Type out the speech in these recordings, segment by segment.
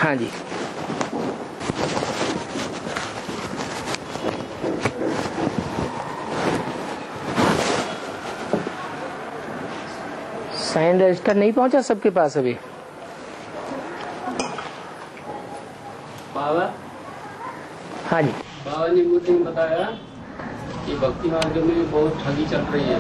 हाँ जी। Sign register नहीं पहुंचा सबके पास अभी। बाबा, हाँ जी। बाबा ने मुझे बताया कि भक्ति मार्ग में बहुत ठगी चल रही है,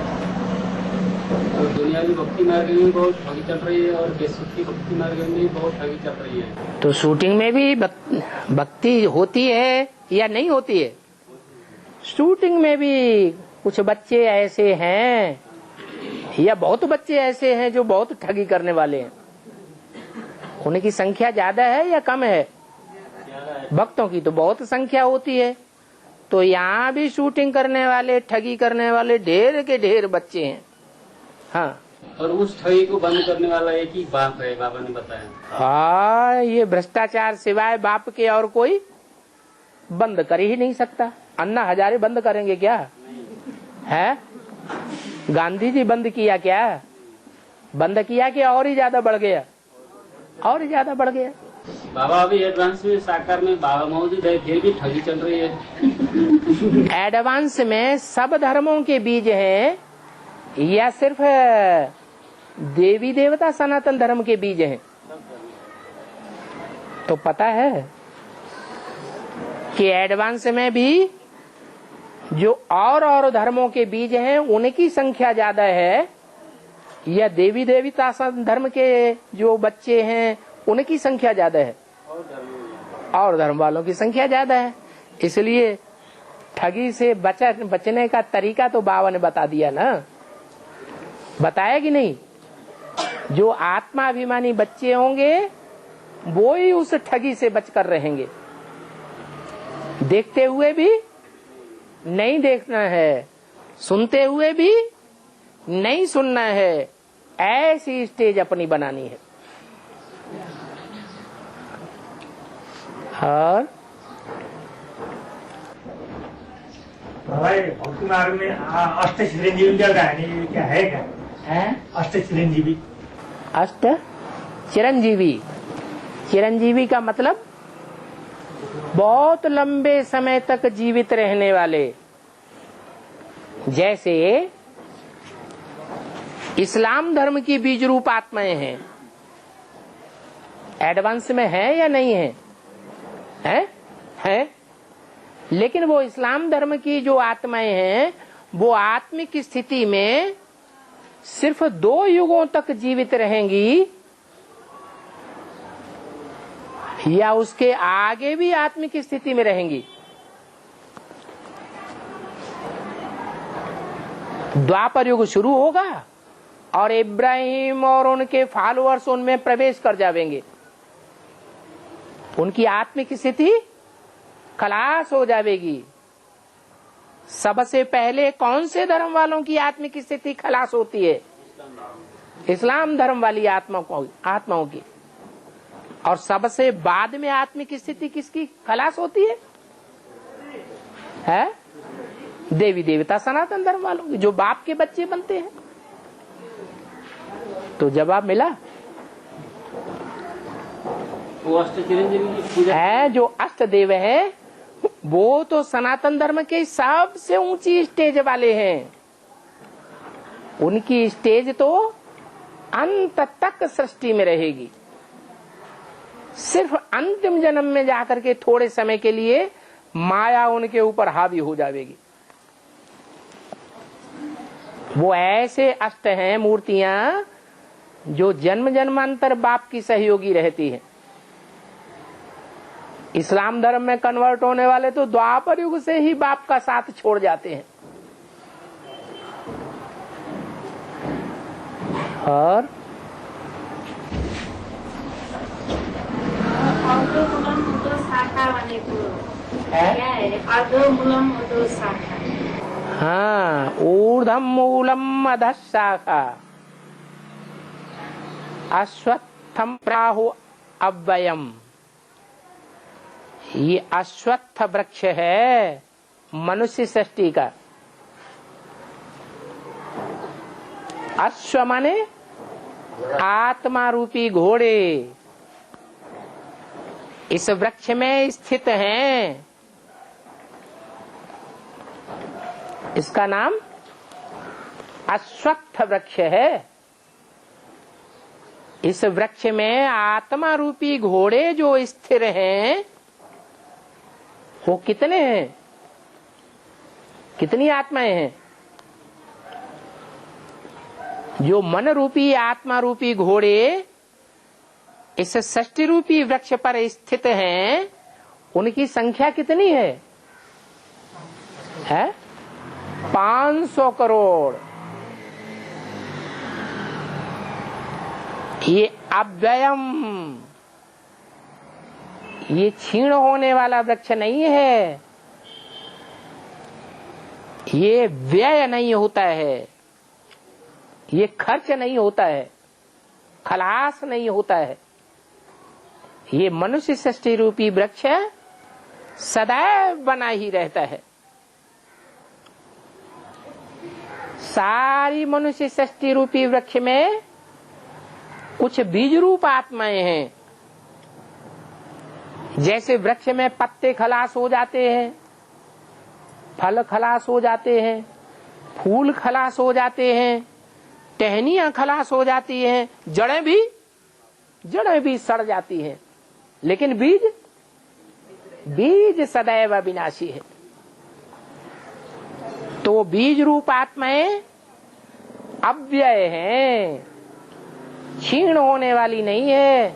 और दुनिया की भक्ति मार्ग में बहुत ठगी चल रही है, और विश्व की भक्ति मार्ग में भी बहुत ठगी चल रही है। तो शूटिंग में भी भक्ति होती है या नहीं होती है? शूटिंग में भी कुछ बच्चे ऐसे हैं या बहुत बच्चे ऐसे हैं जो बहुत ठगी करने वाले हैं। उनकी संख्या ज्यादा है या कम है? भक्तों की तो बहुत संख्या होती है। तो यहाँ भी शूटिंग करने वाले, ठगी करने वाले ढेर के ढेर बच्चे हैं। हाँ, और उस ठगी को बंद करने वाला एक ही बाप है, बाबा ने बताया। हाँ, ये भ्रष्टाचार सिवाय बाप के और कोई बंद कर ही नहीं सकता। अन्ना हजारे बंद करेंगे क्या? है? गांधी जी बंद किया क्या? बंद किया कि और ही ज्यादा बढ़ गया? और ही ज्यादा बढ़ गया। बाबा अभी एडवांस में साकार में बाबा मौजूद है, फिर भी ठगी चल रही है। एडवांस में सब धर्मों के बीज हैं या सिर्फ देवी देवता सनातन धर्म के बीज हैं? तो पता है कि एडवांस में भी जो और धर्मों के बीज हैं उनकी संख्या ज्यादा है, या देवी देवता धर्म के जो बच्चे हैं उनकी संख्या ज्यादा है? और धर्म वालों की संख्या ज्यादा है। इसलिए ठगी से बचने का तरीका तो बाबा ने बता दिया ना। बताया कि नहीं? जो आत्माभिमानी बच्चे होंगे वो ही उस ठगी से बचकर रहेंगे। देखते हुए भी नहीं देखना है, सुनते हुए भी नहीं सुनना है, ऐसी स्टेज अपनी बनानी है। और भक्ति मार्ग में अष्ट चिरंजीवी का कहानी क्या है? क्या है अष्ट चिरंजीवी? अष्ट चिरंजीवी, चिरंजीवी का मतलब बहुत लंबे समय तक जीवित रहने वाले। जैसे इस्लाम धर्म की बीज रूप आत्माएं हैं। एडवांस में है या नहीं है? है। लेकिन वो इस्लाम धर्म की जो आत्माएं हैं वो आत्मिक स्थिति में सिर्फ 2 युगों तक जीवित रहेंगी, या उसके आगे भी आत्मिक स्थिति में रहेंगी? द्वापर युग शुरू होगा और इब्राहिम और उनके फॉलोअर्स उनमें प्रवेश कर जाएंगे। उनकी आत्मिक स्थिति खलास हो जाएगी। सबसे पहले कौन से धर्म वालों की आत्मिक स्थिति खलास होती है? इस्लाम धर्म वाली आत्माओं की। और सबसे बाद में आत्मिक स्थिति किसकी खलास होती है? देवी देवता सनातन धर्म वालों की, जो बाप के बच्चे बनते हैं। तो जवाब मिला। वो अष्ट चिरंजीवी की पूजा है, जो अष्ट देव है वो तो सनातन धर्म के सबसे ऊंची स्टेज वाले हैं। उनकी स्टेज तो अंत तक सृष्टि में रहेगी। सिर्फ अंतिम जन्म में जाकर के थोड़े समय के लिए माया उनके ऊपर हावी हो जाएगी। वो ऐसे अष्ट हैं मूर्तियां जो जन्म जन्मांतर बाप की सहयोगी रहती है। इस्लाम धर्म में कन्वर्ट होने वाले तो द्वापर युग से ही बाप का साथ छोड़ जाते हैं। और हाँ, ऊर्ध्वम मूलम अधः शाखा अश्वत्थम प्राहु अव्ययम। ये अश्वत्थ वृक्ष है मनुष्य सृष्टि का। अश्व माने आत्मा रूपी घोड़े, इस वृक्ष में स्थित हैं। इसका नाम अश्वत्थ वृक्ष है। इस वृक्ष में आत्मा रूपी घोड़े जो स्थिर हैं वो कितने हैं? कितनी आत्माएं हैं? जो मन रूपी आत्मा रूपी घोड़े इस षष्टि रूपी वृक्ष पर स्थित हैं, उनकी संख्या कितनी है? 500 करोड़। ये अव्ययम, ये क्षीण होने वाला वृक्ष नहीं है। ये व्यय नहीं होता है, ये खर्च नहीं होता है, खलास नहीं होता है। ये मनुष्य सृष्टि रूपी वृक्ष सदैव बना ही रहता है। सारी मनुष्य सृष्टि रूपी वृक्ष में कुछ बीज रूप आत्माएं हैं। जैसे वृक्ष में पत्ते खलास हो जाते हैं, फल खलास हो जाते हैं, फूल खलास हो जाते हैं, टहनियां खलास हो जाती हैं, जड़ें भी सड़ जाती हैं, लेकिन बीज सदैव अविनाशी है। तो बीज रूप आत्माएं अव्यय हैं, क्षीण होने वाली नहीं है।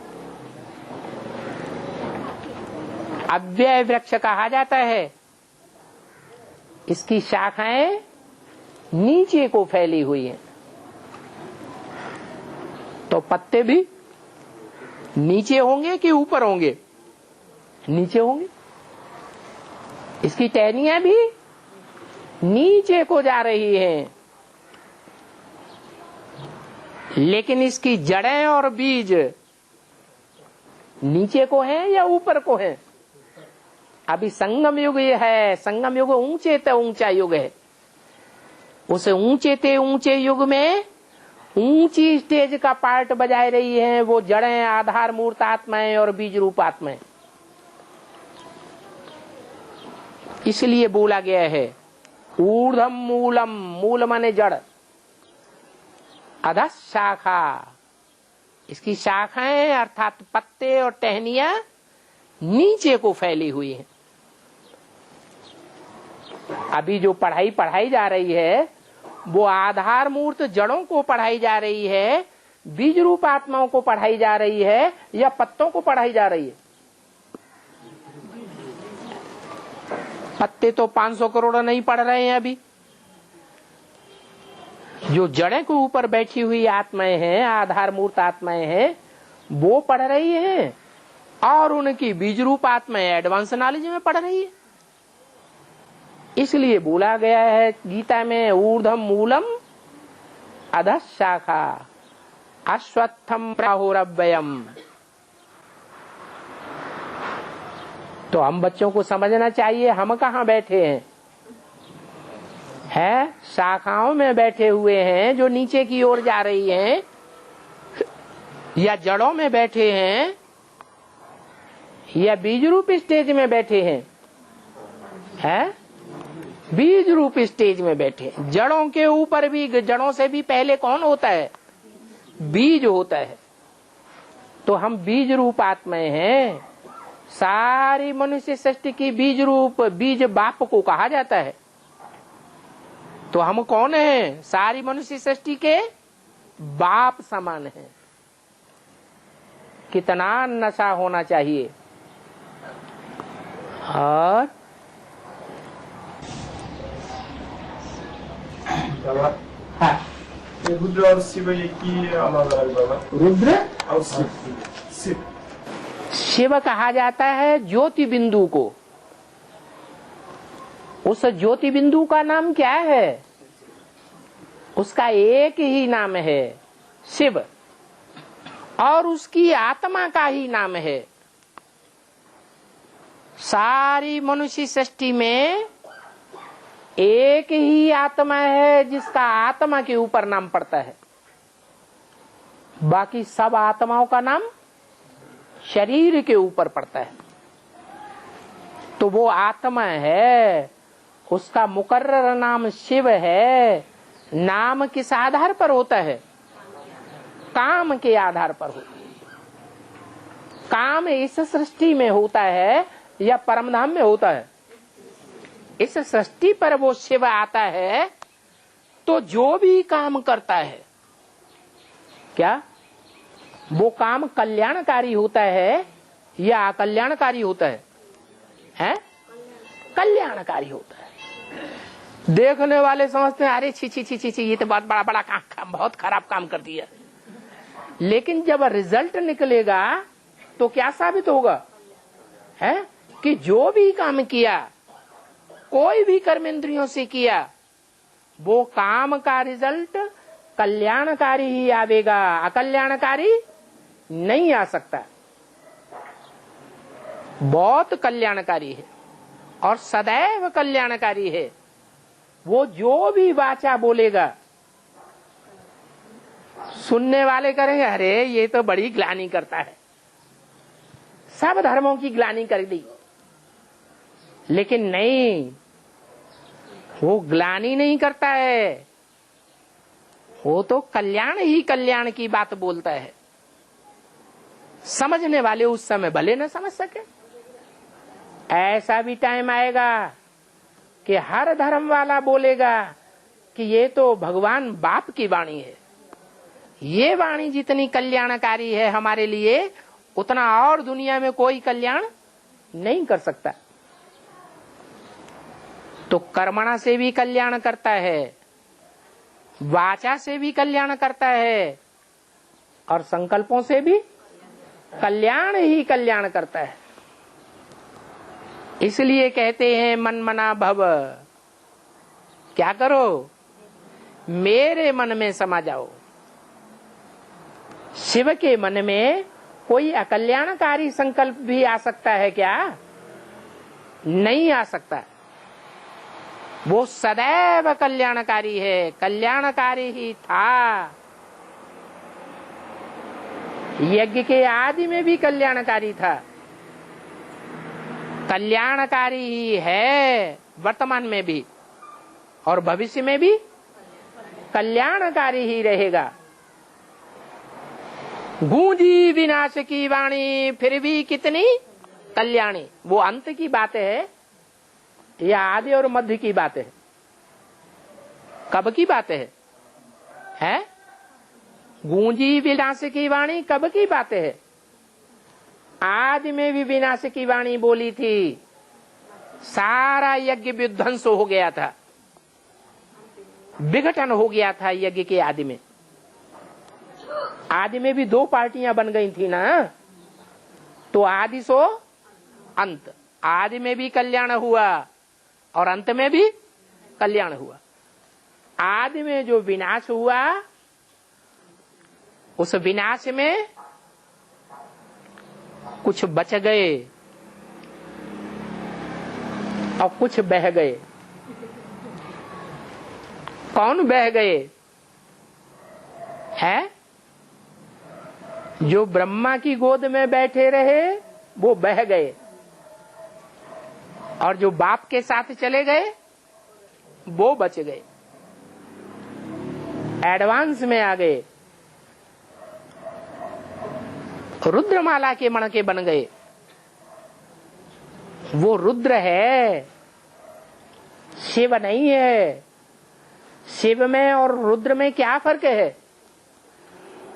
अव्यय वृक्ष कहा जाता है। इसकी शाखाएं नीचे को फैली हुई हैं, तो पत्ते भी नीचे होंगे कि ऊपर होंगे? नीचे होंगे। इसकी टहनियां भी नीचे को जा रही हैं, लेकिन इसकी जड़ें और बीज नीचे को हैं या ऊपर को हैं? अभी संगम युग ये है। संगम युग ऊंचे ते ऊंचा युग है। उस ऊंचे ते ऊंचे युग में ऊंची स्टेज का पार्ट बजाए रही हैं वो जड़ें, आधार मूर्त आत्माएं और बीज रूप आत्माएं। इसलिए बोला गया है ऊर्ध्वम मूलम, मूल माने जड़, अधः शाखा। इसकी शाखाएं अर्थात पत्ते और टहनियां नीचे को फैली हुई हैं। अभी जो पढ़ाई जा रही है वो आधार मूर्त जड़ों को पढ़ाई जा रही है, बीज रूप आत्माओं को पढ़ाई जा रही है, या पत्तों को पढ़ाई जा रही है? पत्ते तो 500 करोड़ नहीं पढ़ रहे हैं। अभी जो जड़ें के ऊपर बैठी हुई आत्माएं हैं, आधार मूर्त आत्माएं हैं, वो पढ़ रही हैं, और उनकी बीज रूप आत्माएं एडवांस नॉलेज में पढ़ रही है। इसलिए बोला गया है गीता में ऊर्ध्वम मूलम अधः शाखा अश्वत्थम प्राहुरव्ययम। तो हम बच्चों को समझना चाहिए हम कहाँ बैठे हैं? शाखाओं में बैठे हुए हैं जो नीचे की ओर जा रही हैं, या जड़ों में बैठे हैं, या बीज रूप स्टेज में बैठे हैं? बीज रूप स्टेज में बैठे। जड़ों के ऊपर भी, जड़ों से भी पहले कौन होता है? बीज होता है। तो हम बीज रूप आत्माएं हैं। सारी मनुष्य सृष्टि की बीज रूप, बीज बाप को कहा जाता है। तो हम कौन हैं? सारी मनुष्य सृष्टि के बाप समान हैं। कितना नशा होना चाहिए। और हाँ, रुद्र और शिव की अलग अलग बाबा। रुद्र और शिव शिव कहा जाता है ज्योति बिंदु को। उस ज्योति बिंदु का नाम क्या है? उसका एक ही नाम है शिव, और उसकी आत्मा का ही नाम है। सारी मनुष्य सृष्टि में एक ही आत्मा है जिसका आत्मा के ऊपर नाम पड़ता है। बाकी सब आत्माओं का नाम शरीर के ऊपर पड़ता है। तो वो आत्मा है, उसका मुकर्रर नाम शिव है। नाम किस आधार पर होता है? काम के आधार पर होता है। काम इस सृष्टि में होता है या परमधाम में होता है? इस सृष्टि पर वो शिव आता है, तो जो भी काम करता है, क्या वो काम कल्याणकारी होता है या अकल्याणकारी होता है? हैं? कल्याणकारी होता है। देखने वाले समझते हैं अरे छी छी छी छी छी, ये तो बहुत बड़ा बड़ा काम, बहुत खराब काम कर दिया। लेकिन जब रिजल्ट निकलेगा तो क्या साबित होगा? है कि जो भी काम किया, कोई भी कर्म इंद्रियों से किया, वो काम का रिजल्ट कल्याणकारी ही आवेगा, अकल्याणकारी नहीं आ सकता। बहुत कल्याणकारी है और सदैव कल्याणकारी है। वो जो भी वाचा बोलेगा, सुनने वाले करेंगे अरे ये तो बड़ी ग्लानि करता है, सब धर्मों की ग्लानि कर दी। लेकिन नहीं, वो ग्लानि नहीं करता है, वो तो कल्याण ही कल्याण की बात बोलता है। समझने वाले उस समय भले न समझ सके। ऐसा भी टाइम आएगा कि हर धर्म वाला बोलेगा कि ये तो भगवान बाप की वाणी है, ये वाणी जितनी कल्याणकारी है हमारे लिए, उतना और दुनिया में कोई कल्याण नहीं कर सकता। तो कर्मणा से भी कल्याण करता है, वाचा से भी कल्याण करता है, और संकल्पों से भी कल्याण ही कल्याण करता है। इसलिए कहते हैं मन मना भव, क्या करो? मेरे मन में समा जाओ। शिव के मन में कोई अकल्याणकारी संकल्प भी आ सकता है क्या? नहीं आ सकता। वो सदैव कल्याणकारी है, कल्याणकारी ही था। यज्ञ के आदि में भी कल्याणकारी था, कल्याणकारी ही है वर्तमान में भी, और भविष्य में भी कल्याणकारी ही रहेगा। गूंजी विनाश की वाणी फिर भी कितनी कल्याणी। वो अंत की बात है या आदि और मध्य की बात है? कब की बात है? हैं? गूंजी विनाश की वाणी कब की बात है? आदि में भी विनाश की वाणी बोली थी, सारा यज्ञ विध्वंस हो गया था, विघटन हो गया था यज्ञ के आदि में। आदि में भी दो पार्टियां बन गई थी ना, तो आदि सो अंत। आदि में भी कल्याण हुआ और अंत में भी कल्याण हुआ। आदि में जो विनाश हुआ, उस विनाश में कुछ बच गए और कुछ बह गए। कौन बह गए? है जो ब्रह्मा की गोद में बैठे रहे वो बह गए, और जो बाप के साथ चले गए वो बच गए, एडवांस में आ गए, रुद्रमाला के मणके बन गए। वो रुद्र है, शिव नहीं है। शिव में और रुद्र में क्या फर्क है?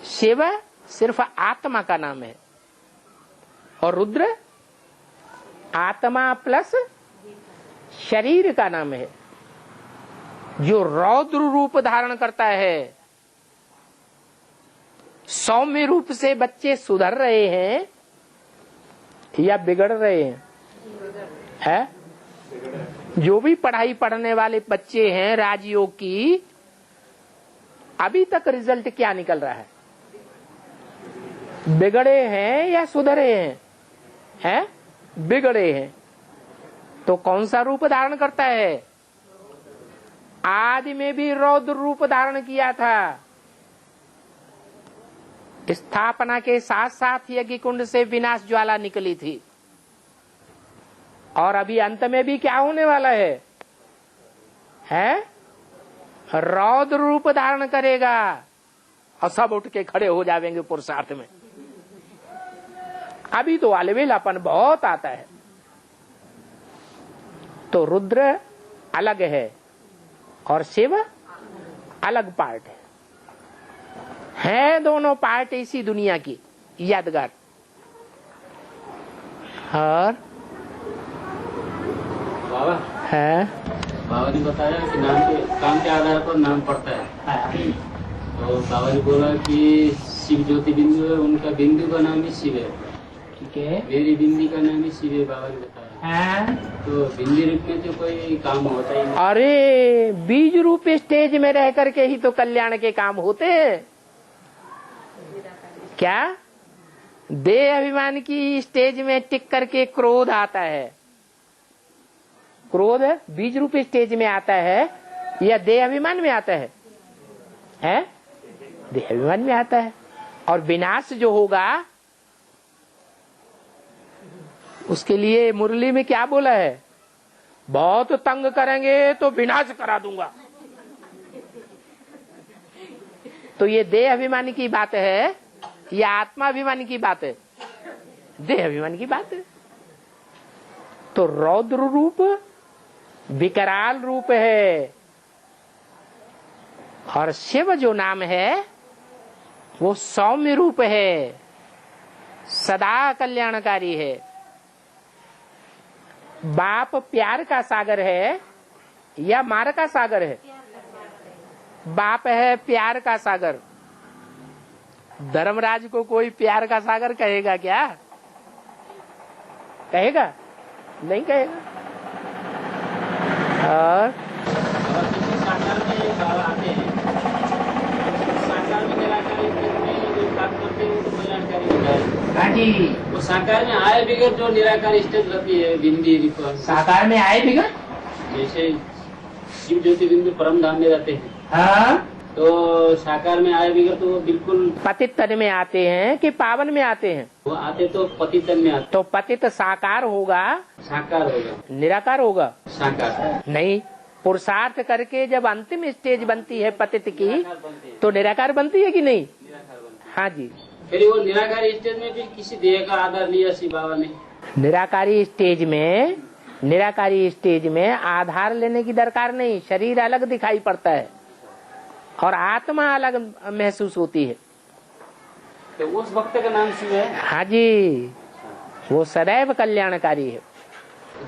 शिव सिर्फ आत्मा का नाम है, और रुद्र आत्मा प्लस शरीर का नाम है, जो रौद्र रूप धारण करता है। सौम्य रूप से बच्चे सुधर रहे हैं या बिगड़ रहे हैं? है? जो भी पढ़ाई पढ़ने वाले बच्चे हैं राजयोग की, अभी तक रिजल्ट क्या निकल रहा है? बिगड़े हैं या सुधरे हैं? हैं? बिगड़े हैं। तो कौन सा रूप धारण करता है? आदि में भी रौद्र रूप धारण किया था। स्थापना के साथ साथ यज्ञ कुंड से विनाश ज्वाला निकली थी, और अभी अंत में भी क्या होने वाला है? रौद्र रूप धारण करेगा और सब उठ के खड़े हो जाएंगे पुरुषार्थ में। अभी तो अलवेलापन बहुत आता है। तो रुद्र अलग है और शिव अलग पार्ट है दोनों पार्ट इसी दुनिया की यादगार। और बाबा है बाबा ने बताया कि काम के आधार पर नाम पड़ता है। तो बाबा ने बोला कि शिव ज्योति बिंदु है, उनका बिंदु का नाम ही शिव है। ठीक है, मेरी बिंदी का नाम ही शिव है, बाबा ने बताया। तो बिंदी रूप में तो कोई काम होता ही नहीं। अरे बीज रूप स्टेज में रह करके ही तो कल्याण के काम होते हैं। क्या देह अभिमान की स्टेज में टिक करके क्रोध आता है? क्रोध बीज रूप स्टेज में आता है या देह अभिमान में आता है? देह अभिमान में आता है। और विनाश जो होगा उसके लिए मुरली में क्या बोला है? बहुत तंग करेंगे तो विनाश करा दूंगा। तो ये देह अभिमानी की बात है या आत्मा अभिमानी की बात है? देह अभिमानी की बात है। तो रौद्र रूप विकराल रूप है और शिव जो नाम है वो सौम्य रूप है, सदा कल्याणकारी है। बाप प्यार का सागर है या मार का सागर है? बाप है प्यार का सागर। धर्मराज को कोई प्यार का सागर कहेगा क्या? कहेगा? नहीं कहेगा। और साकार में बाबा आते हैं, साकार में निराकारी में जो काम करते हैं वो कल्याणकारी होता है। हाँ जी, वो साकार में आए बिगड़ जो निराकार स्टेज रहती है बिंदी रूप, साकार में आए बिगड़ जैसे शिव ज्योति बिंदु परम धाम में रहते हैं। हाँ, तो साकार में आए बिगड़ तो वो बिल्कुल पतित तन में आते हैं कि पावन में आते हैं? वो आते तो पतितन में आते। तो पतित साकार होगा, साकार होगा, निराकार होगा? साकार नहीं, पुरुषार्थ करके जब अंतिम स्टेज बनती है पतित की तो निराकार बनती है कि नहीं? हाँ जी। फिर वो निराकारी स्टेज में भी किसी देह का आधार लिया शिव बाबा ने। निराकारी स्टेज में आधार लेने की दरकार नहीं। शरीर अलग दिखाई पड़ता है और आत्मा अलग महसूस होती है। तो उस भक्त का नाम शिव है। हाँ जी, वो सदैव कल्याणकारी है।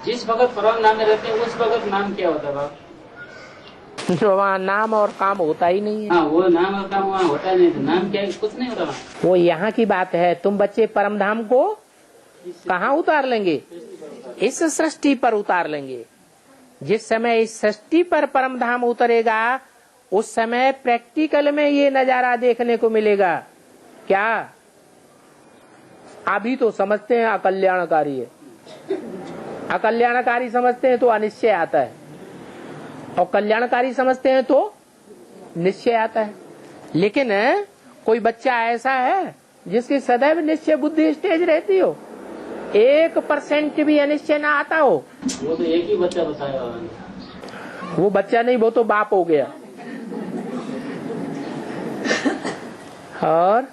जिस भगत परम नाम में रहते हैं उस भगत नाम क्या होता है बाबा? वहाँ नाम और काम होता ही नहीं है। हाँ, वो नाम और काम वहाँ होता नहीं, तो नाम क्या है? कुछ नहीं होता वहाँ। वो यहाँ की बात है। तुम बच्चे परम धाम को कहाँ उतार लेंगे? इस सृष्टि पर उतार लेंगे। जिस समय इस सृष्टि पर परम धाम उतरेगा उस समय प्रैक्टिकल में ये नजारा देखने को मिलेगा। क्या अभी तो समझते हैं अकल्याणकारी है, अकल्याणकारी समझते हैं तो अनिश्चय आता है और कल्याणकारी समझते हैं तो निश्चय आता है। लेकिन कोई बच्चा ऐसा है जिसकी सदैव निश्चय बुद्धि स्टेज रहती हो, 1% भी अनिश्चय ना आता हो? वो तो एक ही बच्चा बताया उन्होंने। वो बच्चा नहीं, वो तो बाप हो गया। और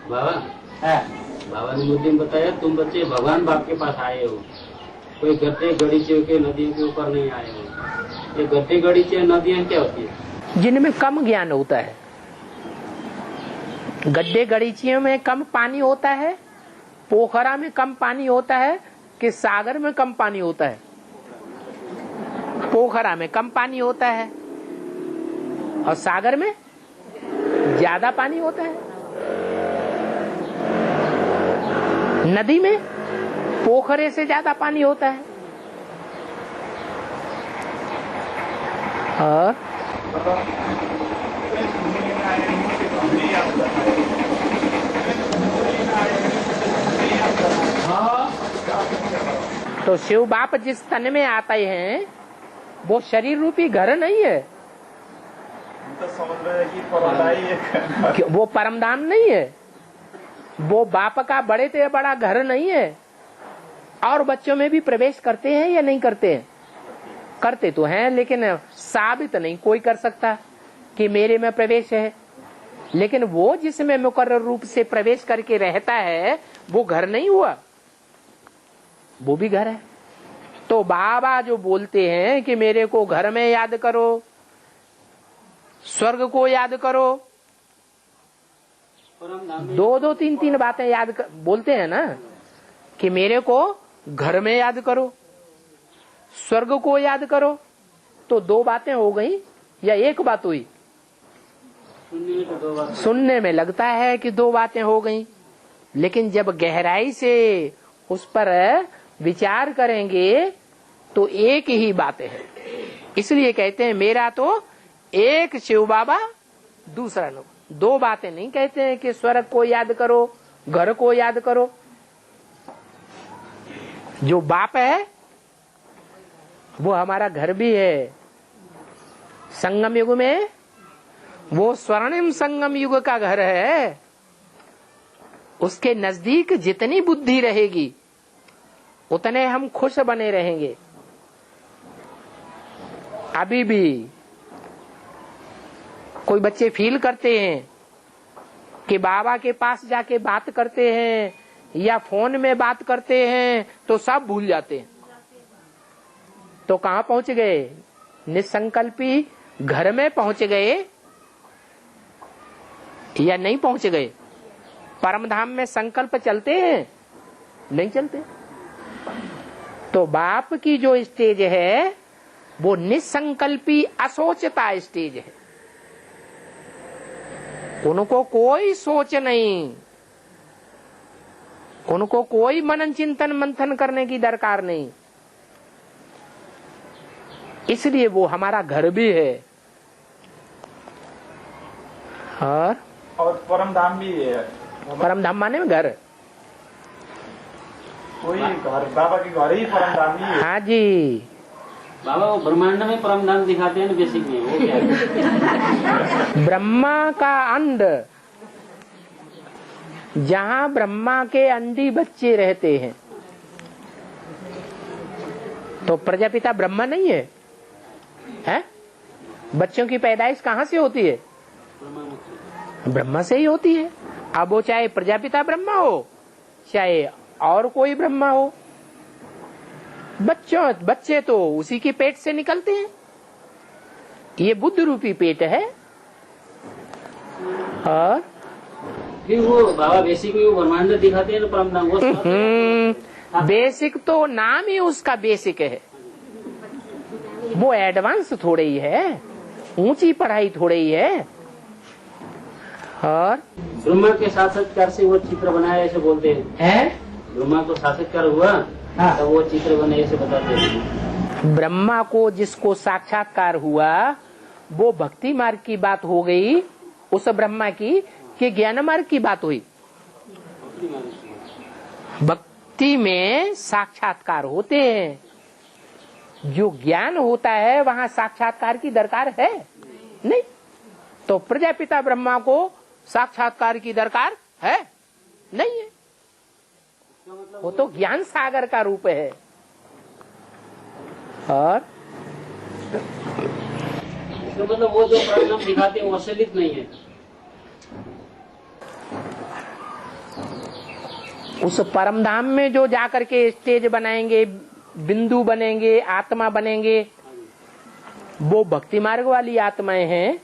बाबा ने मुद्दे में बताया तुम बच्चे भगवान बाप के पास आए हो, कोई गड्ढे गड़ीचे के नदियों के ऊपर नहीं आए हो। ये गड्ढे गड़ीचे नदियाँ क्या होती है? जिनमें कम ज्ञान होता है। गड्ढे गड़ीचियों में कम पानी होता है, पोखरा में कम पानी होता है कि सागर में कम पानी होता है? पोखरा में कम पानी होता है और सागर में ज्यादा पानी होता है। नदी में पोखरे से ज्यादा पानी होता है। और तो शिव बाप जिस तन में आते हैं वो शरीर रूपी घर नहीं है, तो समझ रहे हैं कि परमदाई है। वो परमधाम नहीं है, वो बाप का बड़े से बड़ा घर नहीं है, और बच्चों में भी प्रवेश करते हैं या नहीं करते हैं? करते तो हैं, लेकिन साबित नहीं कोई कर सकता कि मेरे में प्रवेश है। लेकिन वो जिसमें मुकर्रर रूप से प्रवेश करके रहता है वो घर नहीं हुआ, वो भी घर है। तो बाबा जो बोलते हैं कि मेरे को घर में याद करो, स्वर्ग को याद करो, दो तीन बातें याद बोलते हैं ना, कि मेरे को घर में याद करो, स्वर्ग को याद करो, तो दो बातें हो गई या एक बात हुई? सुनने में लगता है कि दो बातें हो गई, लेकिन जब गहराई से उस पर विचार करेंगे तो एक ही बात है। इसलिए कहते हैं मेरा तो एक शिव बाबा दूसरा लोग। दो बातें नहीं कहते हैं कि स्वर्ग को याद करो, घर को याद करो। जो बाप है वो हमारा घर भी है। संगम युग में वो स्वर्णिम संगम युग का घर है। उसके नजदीक जितनी बुद्धि रहेगी उतने हम खुश बने रहेंगे। अभी भी कोई बच्चे फील करते हैं कि बाबा के पास जाके बात करते हैं या फोन में बात करते हैं तो सब भूल जाते हैं। तो कहाँ पहुंच गए? निसंकल्पी घर में पहुंच गए या नहीं पहुंच गए? परमधाम में संकल्प चलते हैं? नहीं चलते। तो बाप की जो स्टेज है वो निसंकल्पी असोचता स्टेज है। उनको कोई सोच नहीं, उनको कोई मनन चिंतन मंथन करने की दरकार नहीं। इसलिए वो हमारा घर भी है और परमधाम भी है। परमधाम माने में घर, कोई घर बाबा के घर ही परमधाम ही है। हाँ जी। बाबा वो ब्रह्मांड में परमधाम दिखाते हैं ना, बेसिक में वो क्या है? ब्रह्मा का अंड, जहाँ ब्रह्मा के अंडी बच्चे रहते हैं, तो प्रजापिता ब्रह्मा नहीं है? हैं? बच्चों की पैदाइश कहाँ से होती है? ब्रह्मा से ही होती है। अब वो चाहे प्रजापिता ब्रह्मा हो चाहे और कोई ब्रह्मा हो, बच्चे तो उसी के पेट से निकलते हैं। ये बुद्ध रूपी पेट है। और फिर वो बाबा बेसिक में वो ब्रह्मांड दिखाते हैं ना परमधाम, वो बेसिक तो नाम ही उसका बेसिक है। वो एडवांस थोड़े ही है, ऊंची पढ़ाई थोड़े ही है। और ब्रह्मा के साक्षात्कार से वो चित्र बनाया ऐसे बोलते हैं। ब्रह्मा को साक्षात्कार हुआ तब वो चित्र बने ऐसे बताते हैं। ब्रह्मा को जिसको साक्षात्कार हुआ वो भक्ति मार्ग की बात हो गई उस ब्रह्मा की, कि ज्ञान मार्ग की बात हुई? भक्ति में साक्षात्कार होते हैं, जो ज्ञान होता है वहाँ साक्षात्कार की दरकार है नहीं। तो प्रजापिता ब्रह्मा को साक्षात्कार की दरकार है नहीं है। वो तो ज्ञान सागर का रूप है। और मतलब वो जो परिणाम दिखाते हैं वो असलित नहीं है। उस परमधाम में जो जाकर के स्टेज बनाएंगे, बिंदु बनेंगे, आत्मा बनेंगे, वो भक्ति मार्ग वाली आत्माएं हैं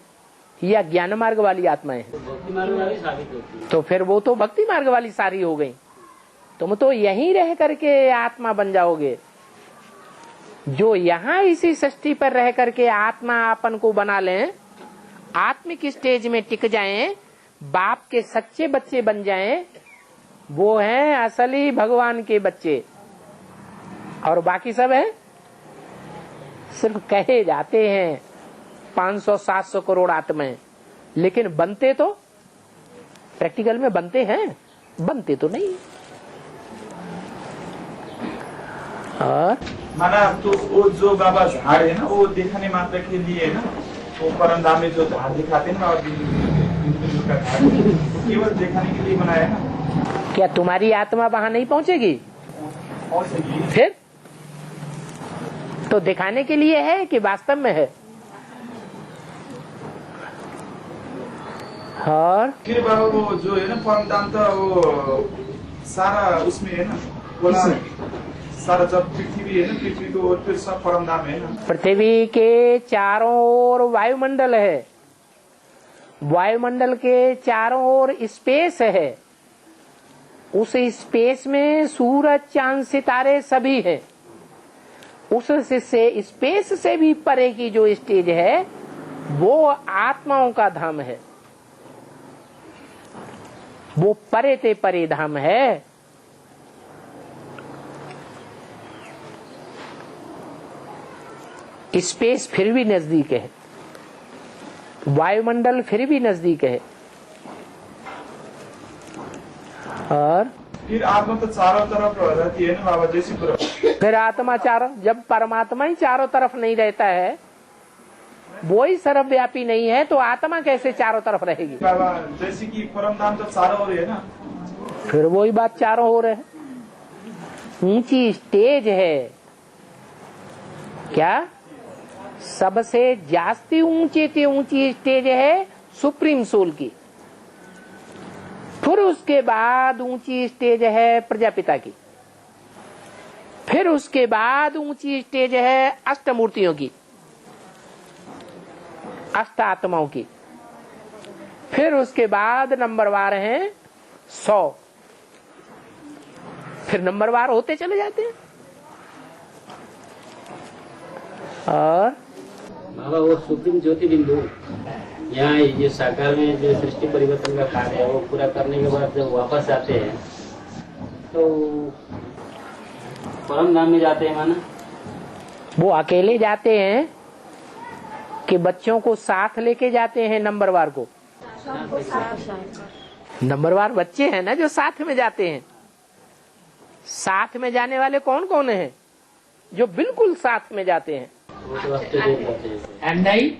या ज्ञान मार्ग वाली आत्माएं हैं? भक्ति मार्ग वाली साबित होती है। तो फिर वो तो भक्ति मार्ग वाली सारी हो गई। तुम तो यहीं रह करके आत्मा बन जाओगे। जो यहाँ इसी सृष्टि पर रह करके आत्मा अपन को बना लें, आत्मिक स्टेज में टिक जाएं, बाप के सच्चे बच्चे बन जाएं, वो हैं असली भगवान के बच्चे। और बाकी सब है सिर्फ कहे जाते हैं 500-700 करोड़ आत्माएं, लेकिन बनते तो प्रैक्टिकल में बनते हैं? बनते तो नहीं। और माना तो वो जो बाबा झाड़ है ना, वो दिखाने मात्र के लिए ना, वो परमधाम में जो झाड़ दिखाते हैं ना, और का झाड़ केवल दिखाने के लिए बनाया ना। क्या तुम्हारी आत्मा वहां नहीं पहुंचेगी? फिर तो दिखाने के लिए है कि वास्तव में है। और फिर बाबा वो जो है ना परम धाम तो वो सारा उसमें है ना, बोला सारा जब पृथ्वी है ना, पृथ्वी को और फिर सब परम धाम है ना। पृथ्वी के चारों ओर वायुमंडल है, वायुमंडल के चारों ओर स्पेस है, उस स्पेस में सूरज चांद सितारे सभी हैं। उस से स्पेस से भी परे की जो स्टेज है वो आत्माओं का धाम है, वो परे ते परे धाम है। स्पेस फिर भी नजदीक है, वायुमंडल फिर भी नजदीक है। और फिर आत्मा तो चारों तरफ रहती है ना बाबा, जैसी पूरा फिर आत्मा चारों, जब परमात्मा ही चारों तरफ नहीं रहता है, वो ही सर्वव्यापी नहीं है, तो आत्मा कैसे चारों तरफ रहेगी बाबा? जैसे कि परम धाम तो चारों ओर है ना, फिर वही बात चारों हो रहे हैं। ऊंची स्टेज है क्या? सबसे जास्ती ऊंची स्टेज है सुप्रीम सोल की। फिर उसके बाद ऊंची स्टेज है प्रजापिता की। फिर उसके बाद ऊंची स्टेज है अष्टमूर्तियों की, अष्ट आत्माओं की। फिर उसके बाद नंबरवार हैं 100। फिर नंबरवार होते चले जाते हैं। और बाबा वो सुप्रीम ज्योति बिंदु यहाँ ये साकार में जो सृष्टि परिवर्तन का कार्य है वो पूरा करने के बाद जब वापस आते हैं तो परम धाम में जाते हैं माना? वो अकेले जाते हैं कि बच्चों को साथ लेके जाते हैं नंबरवार को? नंबरवार बच्चे हैं ना जो साथ में जाते हैं। साथ में जाने वाले कौन कौन हैं? जो बिल्कुल साथ में जाते हैं। वो तो रास्ते देख जाते हैं। नहीं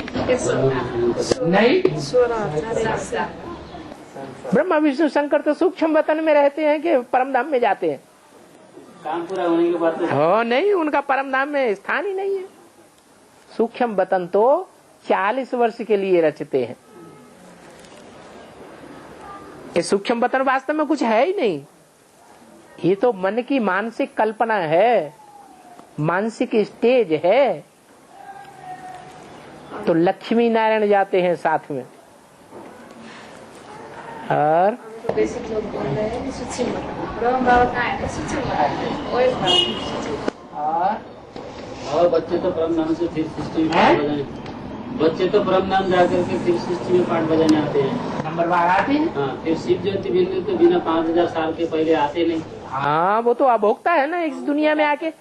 ब्रह्मा विष्णु शंकर तो सूक्ष्म वतन में रहते हैं कि परम धाम में जाते हैं? काम पूरा होने के बाद हो नहीं, उनका परम धाम में स्थान ही नहीं है। सूक्ष्म वतन तो 40 वर्ष के लिए रचते हैं। ये सूक्ष्म वतन वास्तव में कुछ है ही नहीं, ये तो मन की मानसिक कल्पना है, मानसिक स्टेज है। तो लक्ष्मी नारायण जाते हैं साथ में। और बेसिक लोग बोल रहे हैं सूक्ष्म मतलब ब्रह्म बाबा का है सूक्ष्म मतलब वही और बच्चे तो परम नाम से फिर सृष्टि में पाठ बजाने, बच्चे तो परम नाम जाकर के फिर सृष्टि में पाठ बजाने आते हैं। नंबरवार आते हैं। हाँ, फिर शिव ज्योति बिंदु तो बिना 5000 साल के पहले आते नहीं। हाँ, वो तो अभोक्ता है ना। इस दुनिया में आके,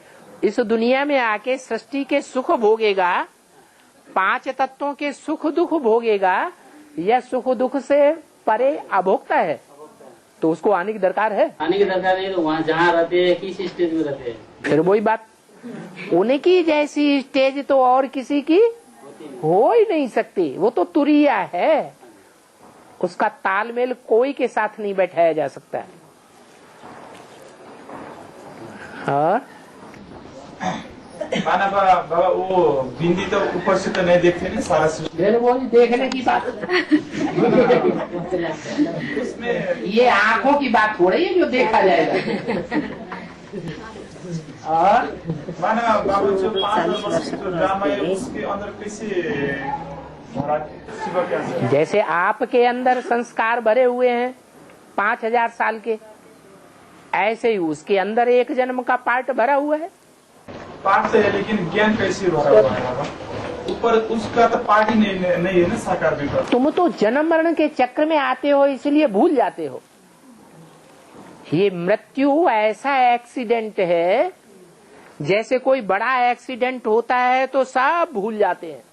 इस दुनिया में आके सृष्टि के सुख भोगेगा, 5 तत्वों के सुख दुख भोगेगा, या सुख दुख से परे अभोक्ता है, तो उसको आने की दरकार है? आने की दरकार नहीं। तो वहाँ जहाँ रहते हैं किस स्टेज में रहते हैं? फिर वही बात, उनकी जैसी स्टेज तो और किसी की हो ही नहीं सकती। वो तो तुरिया है, उसका तालमेल कोई के साथ नहीं बैठाया जा सकता है। और माना बाबा वो बिंदी तो ऊपर से तो नहीं देखते ना सारा फिर वो देखने की बात उसमें ये आंखों की बात हो रही है जो देखा जाएगा। और माना बाबा जो 5 वर्ष जो ड्रामा है उसके अंदर कैसे भरा शिव के अंदर? जैसे आपके अंदर संस्कार भरे हुए हैं 5000 साल के, ऐसे ही उसके अंदर एक जन्म का पार्ट भरा हुआ है। पाठ तो है लेकिन ज्ञान कैसे भरा हुआ है बाबा? ऊपर उसका तो पाठ ही नहीं है ना साकार भी। तुम तो जन्म मरण के चक्र में आते हो, इसलिए भूल जाते हो। ये मृत्यु ऐसा एक्सीडेंट है, जैसे कोई बड़ा एक्सीडेंट होता है तो सब भूल जाते हैं,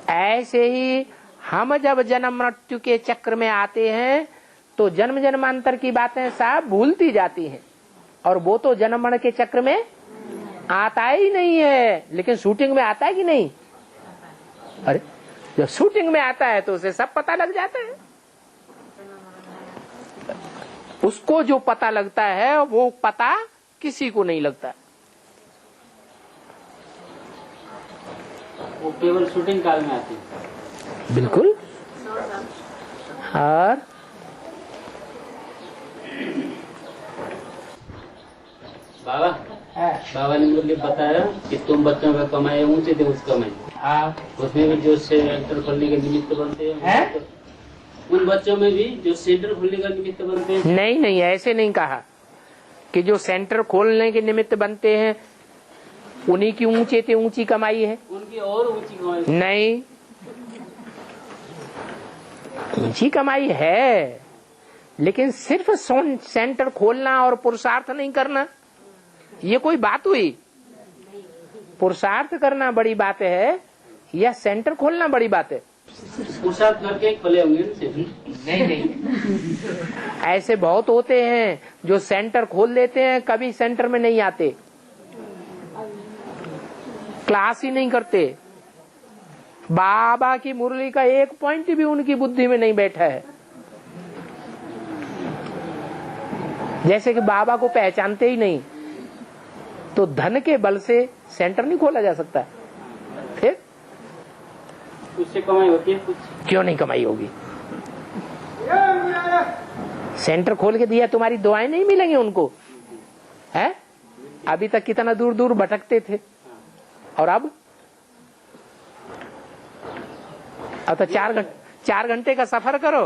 ऐसे ही हम जब जन्म मृत्यु के चक्र में आते हैं तो जन्म जन्मांतर की बातें सब भूलती जाती हैं। और वो तो जन्म मरण के चक्र में आता ही नहीं है, लेकिन शूटिंग में आता है कि नहीं? अरे जब शूटिंग में आता है तो उसे सब पता लग जाता है। उसको जो पता लगता है वो पता किसी को नहीं लगता। वो केवल शूटिंग काल में आती है। बिल्कुल। और बाबा ने मुझे बताया कि तुम बच्चों का कमाई ऊंचे थे उस कमाई। हाँ, उसमें भी जो सेंटर खोलने के निमित्त बनते हैं, उन बच्चों में भी जो सेंटर खोलने का निमित्त बनते हैं। नहीं नहीं, ऐसे नहीं कहा कि जो सेंटर खोलने के निमित्त बनते हैं उन्हीं की ऊंचे से ऊंची कमाई है। उनकी और ऊंची कमाई नहीं, ऊंची कमाई है, लेकिन सिर्फ सेंटर खोलना और पुरुषार्थ नहीं करना ये कोई बात हुई? पुरुषार्थ करना बड़ी बात है या सेंटर खोलना बड़ी बात है? पुरुषार्थ करके खोले होंगे। नहीं नहीं, ऐसे बहुत होते हैं जो सेंटर खोल देते हैं, कभी सेंटर में नहीं आते, क्लास ही नहीं करते, बाबा की मुरली का एक पॉइंट भी उनकी बुद्धि में नहीं बैठा है। जैसे कि बाबा को पहचानते ही नहीं, तो धन के बल से सेंटर नहीं खोला जा सकता। फिर उससे कमाई होती है कुछ? क्यों नहीं कमाई होगी? सेंटर खोल के दिया, तुम्हारी दुआएं नहीं मिलेंगी उनको? है अभी तक कितना दूर दूर भटकते थे, और अब तो 4 घंटे का सफर करो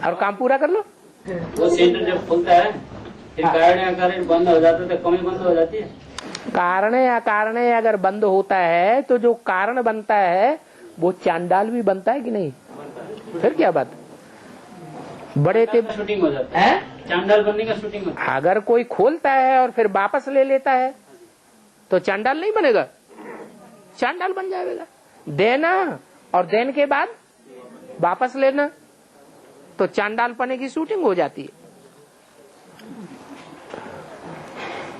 और काम पूरा कर लो। वो सेंटर जब खुलता है फिर कारण या कारण बंद हो जाता है तो कमी बंद हो जाती है। कारण या कारण अगर बंद होता है तो जो कारण बनता है वो चांडाल भी बनता है कि नहीं? फिर क्या बात? बड़े थे शूटिंग हो जाता है, चांडाल बनने का शूटिंग होता है। अगर कोई खोलता है और फिर वापस ले लेता है तो चांडाल नहीं बनेगा, चांडाल बन जाएगा। देना और देने के बाद वापस लेना तो चांडाल पने की शूटिंग हो जाती है।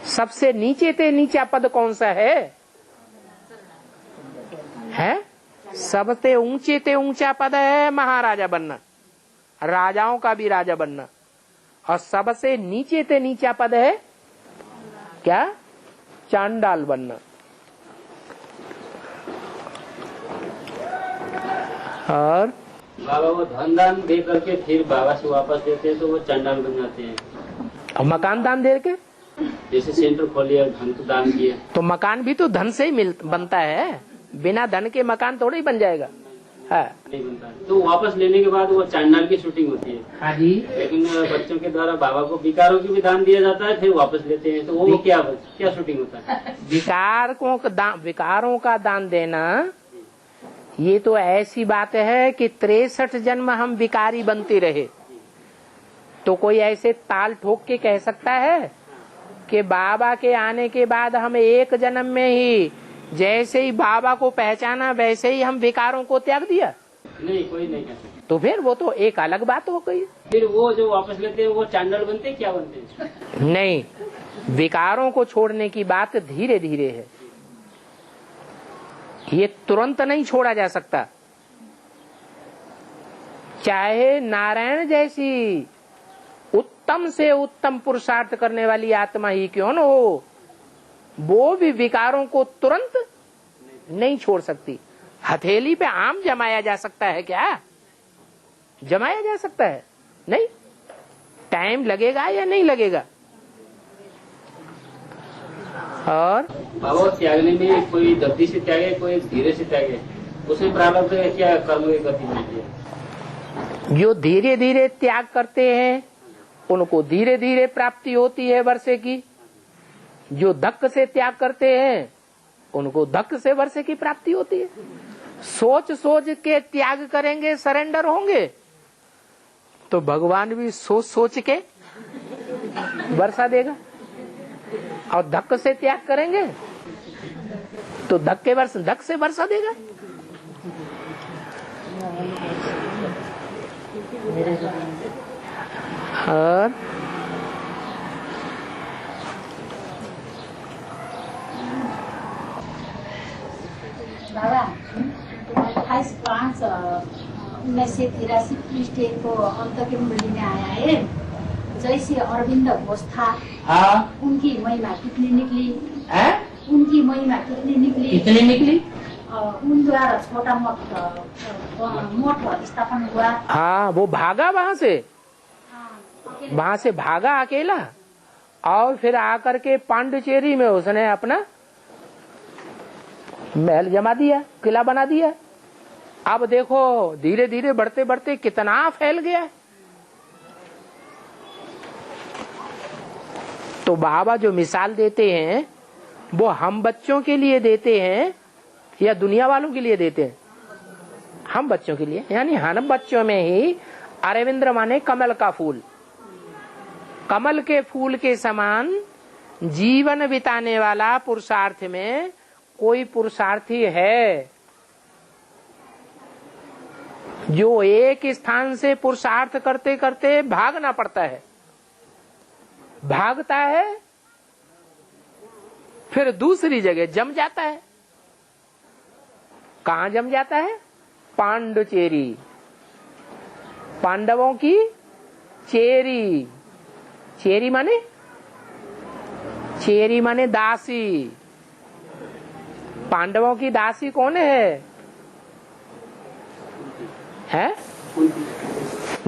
सबसे नीचे से नीचा पद कौन सा है? सबसे ऊंचे से ऊंचा पद है महाराजा बनना, राजाओं का भी राजा बनना, और सबसे नीचे से नीचा पद है क्या? चांडाल बनना। और बाबा वो धन दान दे करके फिर बाबा से वापस देते हैं तो वो चांडाल बन जाते हैं। और मकान दान दे के, जैसे सेंटर खोलिए धन को दान किया तो मकान भी तो धन से ही बनता है, बिना धन के मकान थोड़ा ही बन जाएगा। नहीं बनता है। तो वापस लेने के बाद वो चांडाल की शूटिंग होती है। हाँ जी। लेकिन बच्चों के द्वारा बाबा को विकारों की भी दान दिया जाता है, फिर वापस लेते हैं, तो वो क्या शूटिंग होता है? विकारों का दान देना ये तो ऐसी बात है कि 63 जन्म हम विकारी बनते रहे, तो कोई ऐसे ताल ठोक के कह सकता है कि बाबा के आने के बाद हम एक जन्म में ही जैसे ही बाबा को पहचाना वैसे ही हम विकारों को त्याग दिया? नहीं, कोई नहीं कह सकता। तो फिर वो तो एक अलग बात हो गई। फिर वो जो वापस लेते हैं वो चांडाल बनते हैं, क्या बनते हैं? नहीं, विकारों को छोड़ने की बात धीरे धीरे है, ये तुरंत नहीं छोड़ा जा सकता। चाहे नारायण जैसी उत्तम से उत्तम पुरुषार्थ करने वाली आत्मा ही क्यों न हो, वो भी विकारों को तुरंत नहीं छोड़ सकती। हथेली पे आम जमाया जा सकता है क्या? जमाया जा सकता है? नहीं, टाइम लगेगा या नहीं लगेगा। और बाबा त्यागने में कोई जल्दी से त्यागे, कोई धीरे से त्यागे, उसमें प्रारब्ध क्या कर्म की गति मिलती है? जो धीरे धीरे त्याग करते हैं उनको धीरे धीरे प्राप्ति होती है वर्षे की, जो धक्क से त्याग करते हैं उनको धक्क से वर्षे की प्राप्ति होती है। सोच सोच के त्याग करेंगे, सरेंडर होंगे, तो भगवान भी सोच सोच के वर्षा देगा, और धक्क से त्याग करेंगे तो धक से वर्षा देगा। और Baba, has plants 1983 पृष्ठ को अंत की मुरली में आया है, जैसे अरविंद घोष था, हाँ, उनकी महिमा कितनी निकली है? उनकी महिमा कितनी निकली, कितनी निकली? उन द्वारा छोटा मठ स्थापन हुआ। हाँ, वो भागा वहाँ से, अकेले वहाँ से भागा अकेला, और फिर आकर के पांडिचेरी में उसने अपना महल जमा दिया, किला बना दिया। अब देखो धीरे धीरे बढ़ते बढ़ते कितना फैल गया है। तो बाबा जो मिसाल देते हैं वो हम बच्चों के लिए देते हैं या दुनिया वालों के लिए देते हैं? हम बच्चों के लिए, यानी हम बच्चों में ही अरविंद माने कमल का फूल, कमल के फूल के समान जीवन बिताने वाला पुरुषार्थ में कोई पुरुषार्थी है जो एक स्थान से पुरुषार्थ करते करते भागना पड़ता है, भागता है, फिर दूसरी जगह जम जाता है। कहां जम जाता है? पांडुचेरी, पांडवों की चेरी। चेरी माने, चेरी माने दासी। पांडवों की दासी कौन है? है?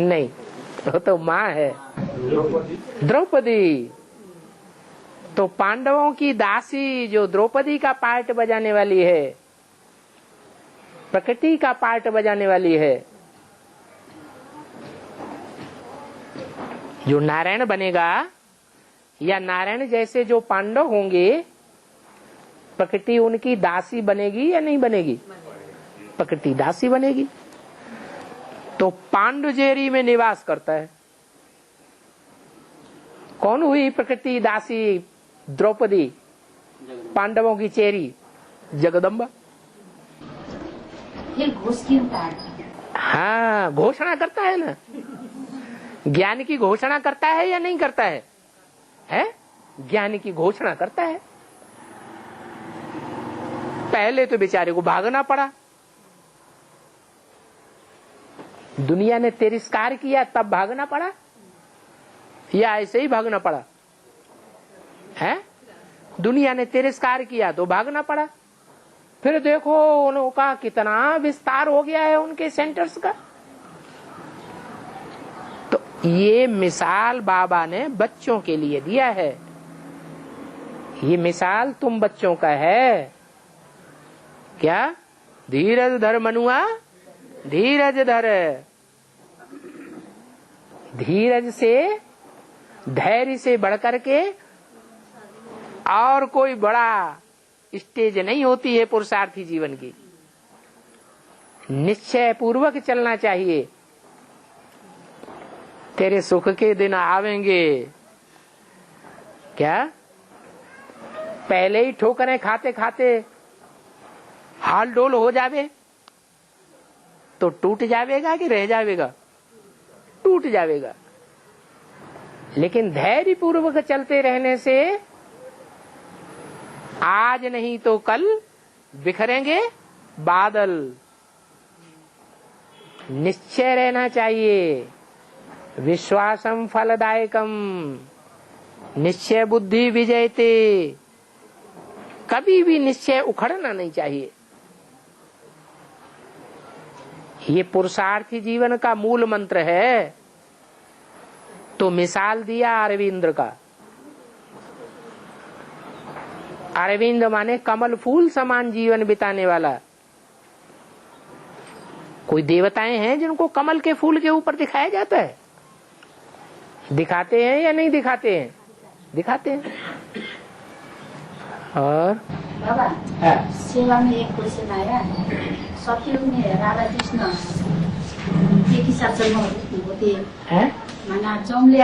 नहीं, वो तो माँ है, द्रौपदी। तो पांडवों की दासी जो द्रौपदी का पार्ट बजाने वाली है, प्रकृति का पार्ट बजाने वाली है, जो नारायण बनेगा या नारायण जैसे जो पांडव होंगे, प्रकृति उनकी दासी बनेगी या नहीं बनेगी? प्रकृति दासी बनेगी। तो पांडुचेरी में निवास करता है। कौन हुई प्रकृति दासी? द्रौपदी। पांडवों की चेरी जगदम्बा। ये घोष क्यों काटती? हाँ, घोषणा करता है ना, ज्ञान की घोषणा करता है या नहीं करता है? है? ज्ञान की घोषणा करता है। पहले तो बेचारे को भागना पड़ा, दुनिया ने तिरस्कार किया तब भागना पड़ा, या ऐसे ही भागना पड़ा? है? दुनिया ने तिरस्कार किया तो भागना पड़ा। फिर देखो उनका कितना विस्तार हो गया है उनके सेंटर्स का। तो ये मिसाल बाबा ने बच्चों के लिए दिया है। ये मिसाल तुम बच्चों का है क्या? धीरज धर मनुआ, धीरज धर। धीरज से, धैर्य से बढ़कर के और कोई बड़ा स्टेज नहीं होती है पुरुषार्थी जीवन की। निश्चय पूर्वक चलना चाहिए। तेरे सुख के दिन आवेंगे क्या? पहले ही ठोकरें खाते खाते हाल डोल हो जावे तो टूट जावेगा कि रह जावेगा? टूट जावेगा। लेकिन धैर्य पूर्वक चलते रहने से आज नहीं तो कल बिखरेंगे बादल। निश्चय रहना चाहिए। विश्वासम फलदायकम, निश्चय बुद्धि विजयते। कभी भी निश्चय उखड़ना नहीं चाहिए। ये पुरुषार्थी जीवन का मूल मंत्र है। तो मिसाल दिया अरविंद का। अरविंद माने कमल फूल समान जीवन बिताने वाला। कोई देवताएं हैं जिनको कमल के फूल के ऊपर दिखाया जाता है? दिखाते हैं या नहीं दिखाते हैं? दिखाते हैं। और बाबा, सेवा में एक क्वेश्चन आया। सतयुग में राधा कृष्ण एक ही साथ जन्म होते हैं, माना जमले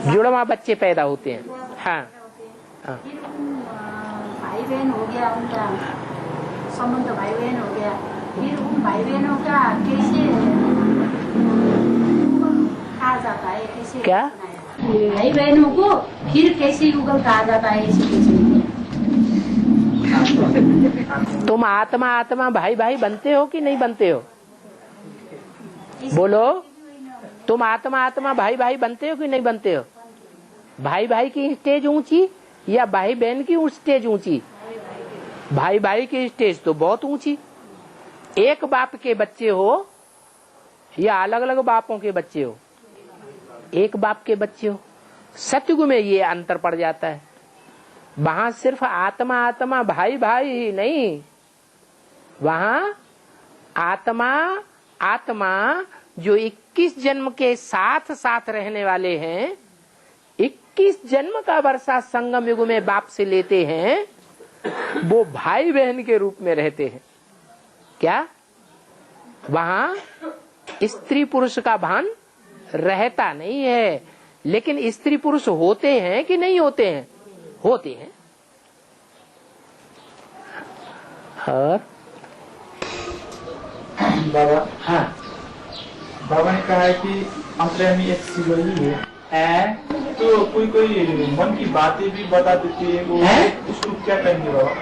जुड़वा बच्चे पैदा होते हैं। हाँ, हाँ। भाई बहन हो गया, उनका संबंध भाई बहन हो गया। फिर उन भाई बहनों का कैसे कहा जाता है? कैसे क्या? भाई बहनों को फिर कैसे युगल कहा जाता है? इसी तुम आत्मा आत्मा भाई भाई बनते हो कि नहीं बनते हो? बोलो, तुम आत्मा आत्मा भाई भाई बनते हो कि नहीं बनते हो? भाई भाई की स्टेज ऊंची या भाई बहन की स्टेज ऊंची? भाई भाई की स्टेज तो बहुत ऊंची। एक बाप के बच्चे हो या अलग अलग बापों के बच्चे हो? एक बाप के बच्चे हो। सतयुग में ये अंतर पड़ जाता है। वहां सिर्फ आत्मा आत्मा भाई भाई ही नहीं, वहां आत्मा आत्मा जो 21 जन्म के साथ साथ रहने वाले हैं, 21 जन्म का वर्षा संगम युग में बाप से लेते हैं, वो भाई बहन के रूप में रहते हैं। क्या वहां स्त्री पुरुष का भान रहता नहीं है, लेकिन स्त्री पुरुष होते हैं कि नहीं होते हैं? होते हैं। और बाबा, हाँ, बाबा ने कहा है कि अंतर्यामी एक शिव ही है, तो कोई कोई मन की बातें भी बता देती है, वो उसको क्या कहेंगे बाबा?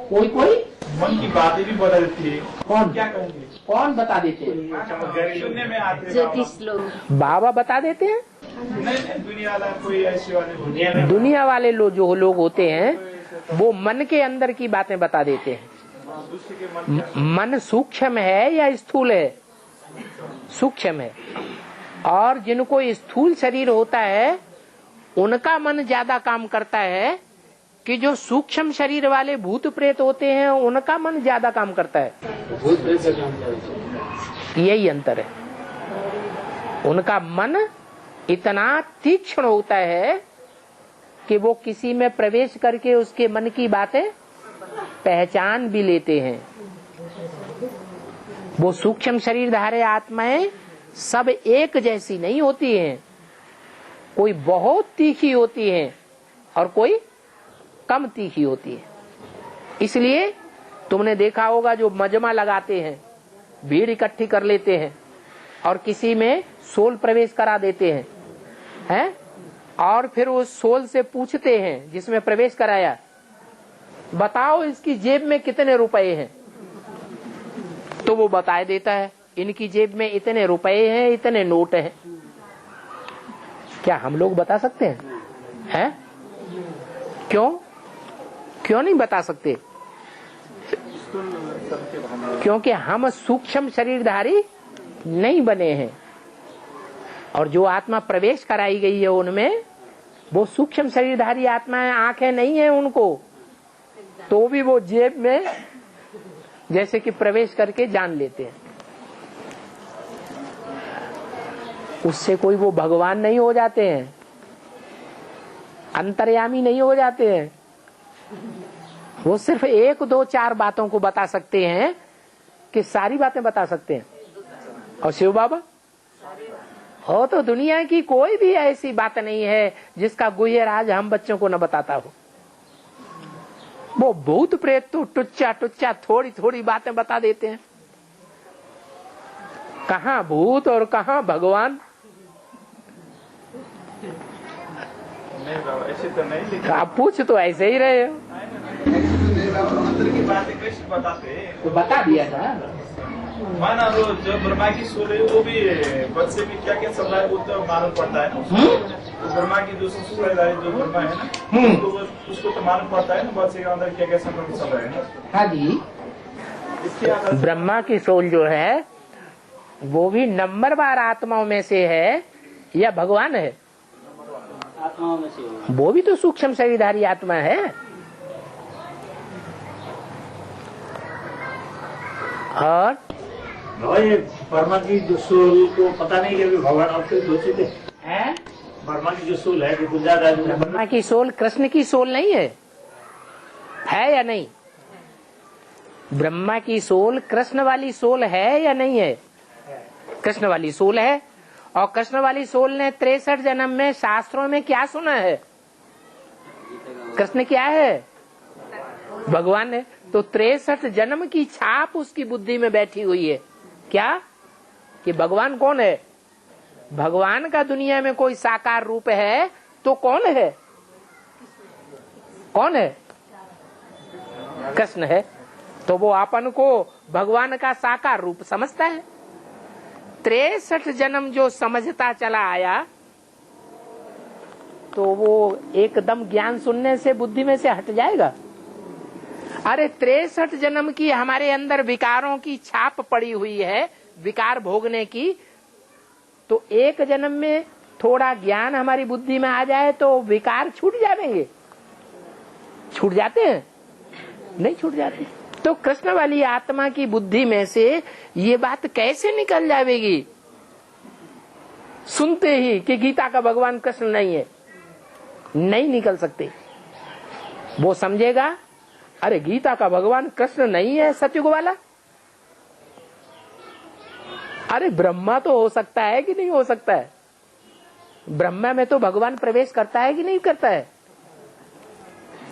कोई कोई मन की बातें भी बता देती है, कौन क्या कहेंगे? कौन बता देते हैं? सुनने में आते हैं ज्योतिष लोग। बाबा बता देते हैं। नहीं, दुनिया वाला कोई ऐसे वाले दुनिया में दुनिया वाले लोग जो लोग होते हैं वो मन के अंदर की बातें बता देते हैं। दूसरे के मन मन सूक्ष्म है या स्थूल है? सूक्ष्म है। और जिनको स्थूल शरीर होता है उनका मन ज्यादा काम करता है कि जो सूक्ष्म शरीर वाले भूत प्रेत होते हैं उनका मन ज्यादा काम करता है। भूत प्रेत का काम क्या है? यही अंतर है। उनका मन इतना तीक्ष्ण होता है कि वो किसी में प्रवेश करके उसके मन की बातें पहचान भी लेते हैं। वो सूक्ष्म शरीरधारी आत्माएं सब एक जैसी नहीं होती हैं। कोई बहुत तीखी होती है और कोई कम तीखी होती है। इसलिए तुमने देखा होगा जो मजमा लगाते हैं, भीड़ इकट्ठी कर लेते हैं और किसी में सोल प्रवेश करा देते हैं, और फिर वो सोल से पूछते हैं जिसमें प्रवेश कराया, बताओ इसकी जेब में कितने रुपए हैं? तो वो बता देता है इनकी जेब में इतने रुपए हैं, इतने नोट हैं। क्या हम लोग बता सकते हैं? क्यों नहीं बता सकते? क्योंकि हम सूक्ष्म शरीरधारी नहीं बने हैं। और जो आत्मा प्रवेश कराई गई है उनमें वो सूक्ष्म शरीरधारी आत्माएं, आंखें नहीं है उनको, तो भी वो जेब में जैसे कि प्रवेश करके जान लेते हैं। उससे कोई वो भगवान नहीं हो जाते हैं, अंतर्यामी नहीं हो जाते हैं। वो सिर्फ 1, 2, 4 बातों को बता सकते हैं कि सारी बातें बता सकते हैं। और शिव बाबा हो तो दुनिया की कोई भी ऐसी बात नहीं है जिसका गुह्य राज हम बच्चों को न बताता हो। वो भूत प्रेत तो टुच्चा टुच्चा थोड़ी थोड़ी बातें बता देते हैं। कहाँ भूत और कहाँ भगवान? नहीं बाबा, ऐसे तो नहीं, लेकिन आप पूछ तो ऐसे ही रहे हो। अंदर की बातें कैसे बताते हैं? तो बता दिया था। माना वो जो ब्रह्मा की सोल है वो भी बच्चे भी क्या क्या चल रहा है वो तो मालूम पड़ता है ना। तो ब्रह्मा की जो ससुराल जो ब्रह्मा है ना, तो उसको तो मालूम पड़ता है ना बच्चे के अंदर क्या क्या संबंध चल रहा है ना। हाँ जी, ब्रह्मा की सोल जो है वो भी नंबरवार आत्माओं में से है या भगवान है? आत्माओं में से वो भी तो सूक्ष्म शरीरधारी आत्मा है। और ये वर्मा की जो सोल को पता नहीं कि भगवान आपके सोचे थे है? वर्मा की जो सोल है, जो गुजरात राज्य में ब्रह्मा की सोल कृष्ण की सोल नहीं है या नहीं? ब्रह्मा की सोल कृष्ण वाली सोल है या नहीं है? कृष्ण वाली सोल है। और कृष्ण वाली सोल ने 63 जन्म में शास्त्रों में क्या सुना है? कृष्ण क्या है? भगवान है। तो 63 जन्म की छाप उसकी बुद्धि में बैठी हुई है। क्या कि भगवान कौन है? भगवान का दुनिया में कोई साकार रूप है तो कौन है? कौन है? कृष्ण है। तो वो अपन को भगवान का साकार रूप समझता है। 63 जन्म जो समझता चला आया तो वो एकदम ज्ञान सुनने से बुद्धि में से हट जाएगा। अरे 63 जन्म की हमारे अंदर विकारों की छाप पड़ी हुई है, विकार भोगने की। तो एक जन्म में थोड़ा ज्ञान हमारी बुद्धि में आ जाए तो विकार छूट जाएंगे? छूट जाते हैं? नहीं छूट जाते। तो कृष्ण वाली आत्मा की बुद्धि में से ये बात कैसे निकल जाएगी सुनते ही कि गीता का भगवान कृष्ण नहीं है? नहीं निकल सकते। वो समझेगा अरे गीता का भगवान कृष्ण नहीं है सतयुग वाला। अरे ब्रह्मा तो हो सकता है कि नहीं हो सकता है? ब्रह्मा में तो भगवान प्रवेश करता है कि नहीं करता है?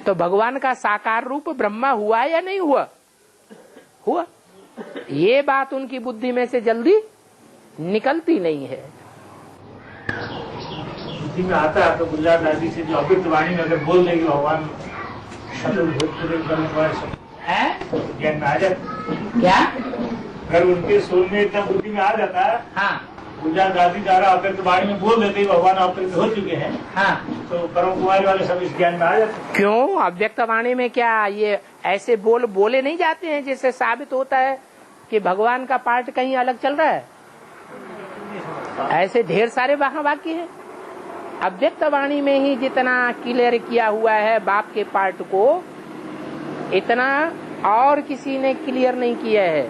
तो भगवान का साकार रूप ब्रह्मा हुआ या नहीं हुआ? हुआ। ये बात उनकी बुद्धि में से जल्दी निकलती नहीं है। बुद्धि में आता है तो गुजरात आदि से जो अव्यक्त वाणी में अगर बोल देगी भगवान ज्ञान में आ जाता। क्या? अगर उनके सुनने इतना बुद्धि में आ जाता है, हाँ, गुजरात आदि द्वारा अव्यक्त वाणी में बोल देते ही भगवान अव्यक्त हो चुके हैं, हाँ, तो परम कुमारी वाले सब इस ज्ञान में आ जाते। क्यों? अव्यक्त वाणी में क्या ये ऐसे बोले नहीं जाते हैं जिससे साबित होता है कि भगवान का पार्ट कहीं अलग चल रहा है? ऐसे ढेर सारे वहाँ वाक्य हैं। अव्यक्त वाणी में ही जितना क्लियर किया हुआ है बाप के पार्ट को, इतना और किसी ने क्लियर नहीं किया है।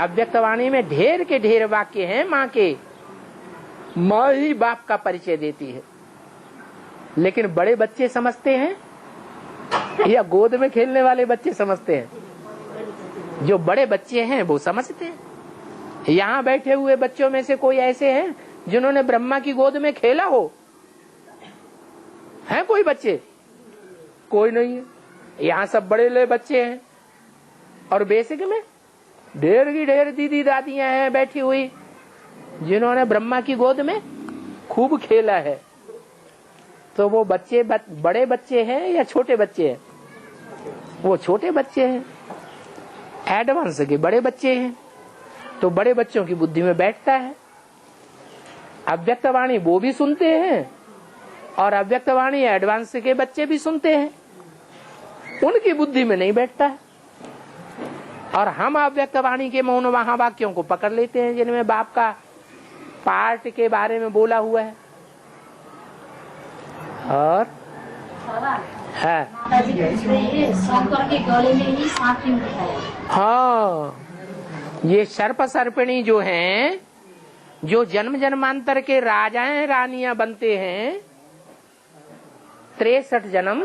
अव्यक्त वाणी में ढेर के ढेर वाक्य हैं माँ के। माँ ही बाप का परिचय देती है। लेकिन बड़े बच्चे समझते हैं या गोद में खेलने वाले बच्चे समझते हैं? जो बड़े बच्चे हैं वो समझते हैं। यहाँ बैठे हुए बच्चों में से कोई ऐसे हैं जिन्होंने ब्रह्मा की गोद में खेला हो? हैं कोई बच्चे? कोई नहीं है। यहाँ सब बड़े ले बच्चे हैं और बेसिक में ढेर की ढेर दीदी दादियां हैं बैठी हुई जिन्होंने ब्रह्मा की गोद में खूब खेला है। तो वो बच्चे बड़े बच्चे हैं या छोटे बच्चे हैं? वो छोटे बच्चे हैं, एडवांस के बड़े बच्चे हैं। तो बड़े बच्चों की बुद्धि में बैठता है। अव्यक्त वाणी वो भी सुनते हैं और अव्यक्त वाणी एडवांस के बच्चे भी सुनते हैं, उनकी बुद्धि में नहीं बैठता है। और हम अव्यक्त वाणी के मौन वहां वाक्यों को पकड़ लेते हैं जिनमें बाप का पार्ट के बारे में बोला हुआ है। और है शंकर के गले में ही सांप क्यों दिखाया? हाँ, ये सर्प सर्पिणी जो हैं, जो जन्म जन्मांतर के राजाएं रानियां बनते हैं, 63 जन्म,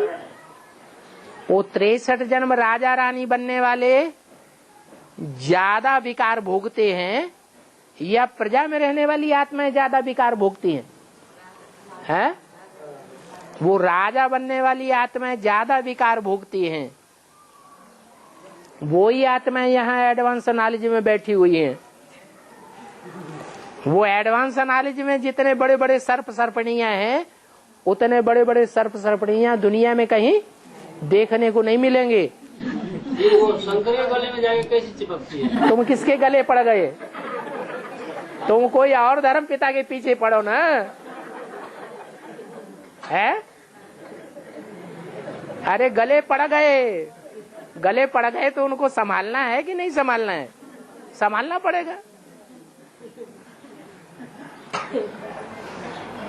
वो 63 जन्म राजा रानी बनने वाले ज्यादा विकार भोगते हैं या प्रजा में रहने वाली आत्माएं ज्यादा विकार भोगती हैं? हैं? वो राजा बनने वाली आत्माएं ज्यादा विकार भोगती हैं। वो ही आत्माएं यहाँ एडवांस नॉलेज में बैठी हुई हैं। वो एडवांस नॉलेज में जितने बड़े बड़े सर्प सर्पणियां हैं, उतने बड़े बड़े सर्प सर्पणियां दुनिया में कहीं देखने को नहीं मिलेंगे। वो शंकर के गले में जाके कैसे चिपकती है? तुम किसके गले पड़ गए? तुम कोई और धर्म पिता के पीछे पड़ो ना, है? अरे गले पड़ गए, गले पड़ गए तो उनको संभालना है कि नहीं संभालना है? संभालना पड़ेगा।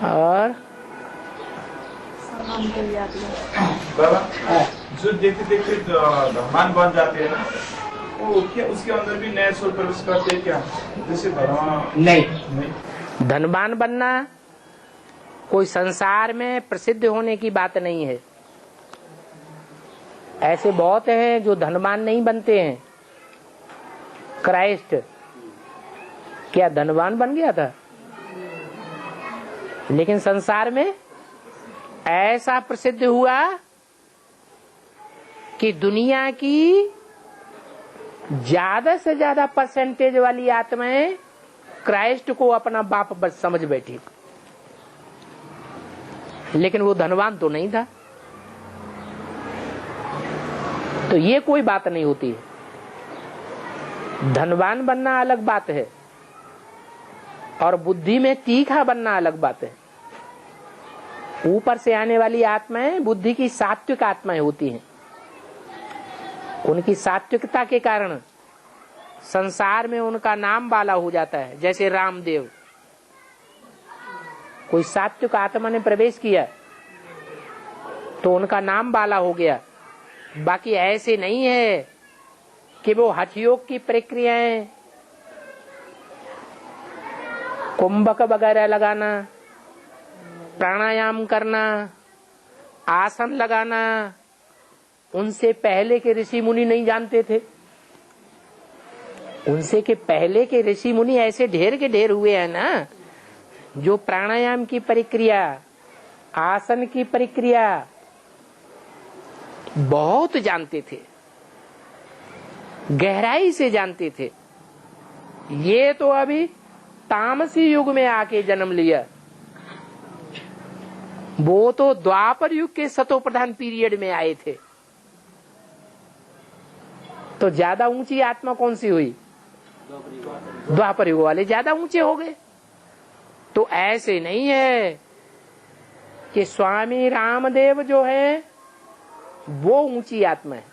और बाबा जो देखते देखते धर्मान बन जाते हैं ना, वो क्या उसके अंदर भी नया सोल प्रवेश करते हैं क्या? जैसे धर्म नहीं, धनवान बनना कोई संसार में प्रसिद्ध होने की बात नहीं है। ऐसे बहुत हैं जो धनवान नहीं बनते हैं। क्राइस्ट क्या धनवान बन गया था? लेकिन संसार में ऐसा प्रसिद्ध हुआ कि दुनिया की ज्यादा से ज्यादा परसेंटेज वाली आत्माएं क्राइस्ट को अपना बाप समझ बैठी। लेकिन वो धनवान तो नहीं था। तो तो ये कोई बात नहीं होती है। धनवान बनना अलग बात है और बुद्धि में तीखा बनना अलग बात है। ऊपर से आने वाली आत्माएं बुद्धि की सात्विक आत्माएं होती हैं। उनकी सात्विकता के कारण संसार में उनका नाम बाला हो जाता है। जैसे रामदेव, कोई सात्विक आत्मा ने प्रवेश किया तो उनका नाम बाला हो गया। बाकी ऐसे नहीं है कि वो हठयोग की प्रक्रियाएं, कुंभक वगैरह लगाना, प्राणायाम करना, आसन लगाना, उनसे पहले के ऋषि मुनि नहीं जानते थे। उनसे के पहले के ऋषि मुनि ऐसे ढेर के ढेर हुए हैं ना, जो प्राणायाम की प्रक्रिया, आसन की प्रक्रिया बहुत जानते थे, गहराई से जानते थे। ये तो अभी तामसी युग में आके जन्म लिया। वो तो द्वापर युग के सतो प्रधान पीरियड में आए थे। तो ज्यादा ऊंची आत्मा कौन सी हुई? द्वापर युग वाले ज्यादा ऊंचे हो गए। तो ऐसे नहीं है कि स्वामी रामदेव जो है वो ऊंची आत्मा है।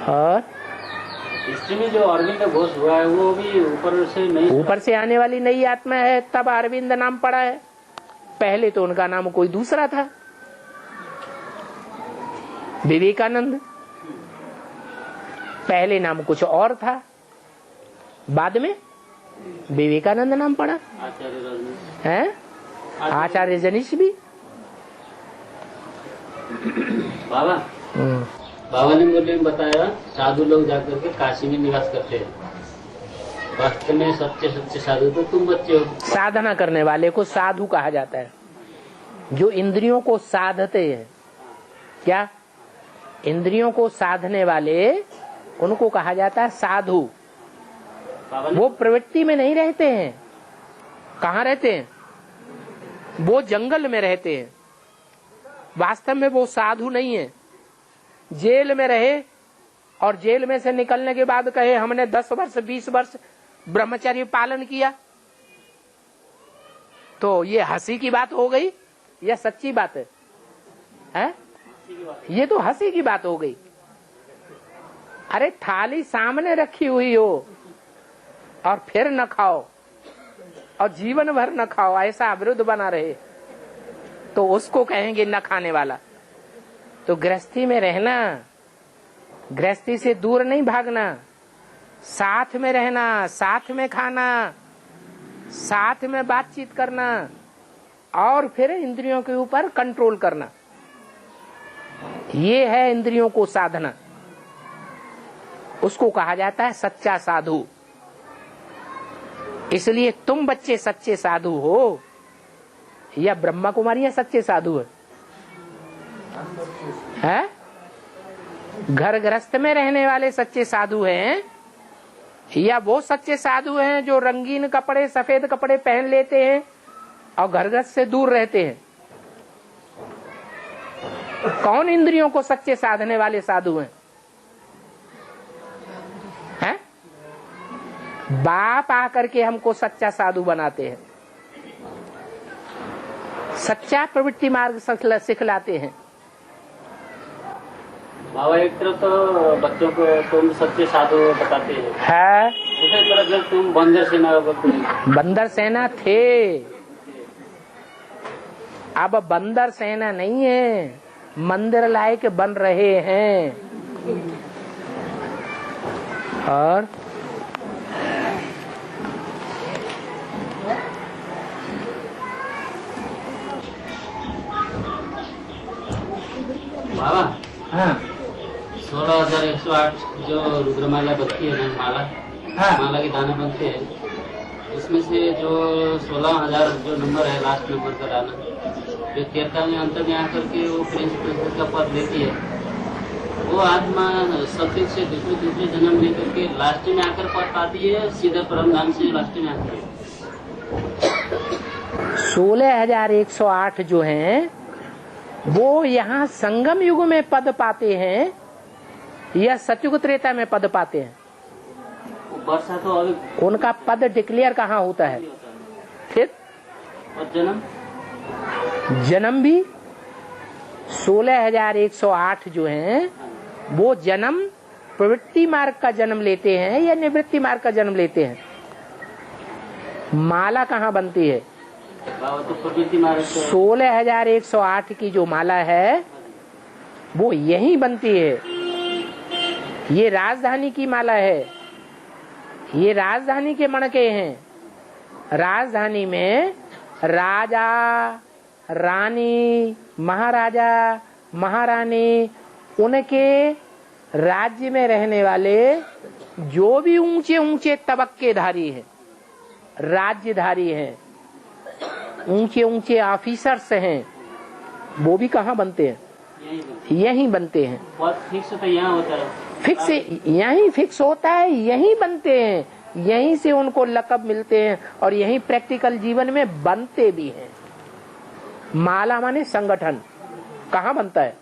और इसमें जो अरविंद घोष हुआ है वो भी ऊपर से नहीं, ऊपर से आने वाली नई आत्मा है, तब अरविंद नाम पड़ा है। पहले तो उनका नाम कोई दूसरा था, विवेकानंद। पहले नाम कुछ और था, बाद में विवेकानंद नाम पड़ा है। आचार्य रजनीश भी। बाबा बाबा ने मुझे बताया साधु लोग जाकर के काशी में निवास करते हैं। वास्तव में सच्चे सच्चे साधु तो तुम बच्चे हो। साधना करने वाले को साधु कहा जाता है। जो इंद्रियों को साधते हैं, क्या इंद्रियों को साधने वाले, उनको कहा जाता है साधु। वो प्रवृत्ति में नहीं रहते हैं। कहाँ रहते हैं? वो जंगल में रहते हैं। वास्तव में वो साधु नहीं है। जेल में रहे और जेल में से निकलने के बाद कहे हमने 10 वर्ष 20 वर्ष ब्रह्मचर्य पालन किया, तो ये हंसी की बात हो गई या सच्ची बात है? ये तो हंसी की बात हो गई। अरे थाली सामने रखी हुई हो और फिर न खाओ और जीवन भर न खाओ, ऐसा विरुद्ध बना रहे तो उसको कहेंगे न खाने वाला। तो गृहस्थी में रहना, गृहस्थी से दूर नहीं भागना, साथ में रहना, साथ में खाना, साथ में बातचीत करना और फिर इंद्रियों के ऊपर कंट्रोल करना, ये है इंद्रियों को साधना। उसको कहा जाता है सच्चा साधु। इसलिए तुम बच्चे सच्चे साधु हो या ब्रह्मा कुमारी सच्चे साधु है? घर गृहस्थ में रहने वाले सच्चे साधु हैं या वो सच्चे साधु हैं जो रंगीन कपड़े, सफेद कपड़े पहन लेते हैं और घर गृहस्थ से दूर रहते हैं? कौन इंद्रियों को सच्चे साधने वाले साधु हैं? बाप आकर के हमको सच्चा साधु बनाते हैं, सच्चा प्रवृत्ति मार्ग सिखलाते हैं। बाबा एक तरफ तो बच्चों को तुम सच्चे साधु बताते हैं, दूसरी तरफ जब तुम बंदर सेना, बंदर सेना थे, अब बंदर सेना नहीं है, मंदिर लायक बन रहे हैं। और बाबा हाँ 16,108 जो रुद्रमाला बनती है ना, माला, माला के दाने बनते हैं, उसमें से जो 16,000 जो नंबर है, लास्ट नंबर का दाना, जो 13 में अंत में आकर के वो प्रिंस का पद लेती है, वो आत्मा सत्य से दूसरे जन्म लेकर के लास्ट में आकर पद पाती है, सीधा परम धाम से लास्ट में आती है। 16,108 जो हैं वो यहाँ संगम युग में पद पाते हैं या सतयुग त्रेता में पद पाते हैं? वर्षा तो अभी उनका पद डिक्लेयर कहाँ होता है? फिर और जन्म जन्म भी 16,108 जो हैं वो जन्म प्रवृत्ति मार्ग का जन्म लेते हैं या निवृत्ति मार्ग का जन्म लेते हैं? माला कहाँ बनती है? तो प्रवृत्ति मार्ग 16,108 की जो माला है वो यहीं बनती है। ये राजधानी की माला है, ये राजधानी के मणके हैं। राजधानी में राजा रानी महाराजा महारानी उनके राज्य में रहने वाले जो भी ऊंचे ऊंचे तबक्केधारी हैं, राज्यधारी हैं, ऊंचे ऊंचे ऑफिसर्स हैं, वो भी कहाँ बनते हैं? यहीं बनते हैं। फिक्स तो यहाँ होता है, फिक्स यहीं फिक्स होता है, यहीं बनते हैं, यहीं से उनको लक़ब मिलते हैं और यहीं प्रैक्टिकल जीवन में बनते भी हैं। माला माने संगठन कहाँ बनता है?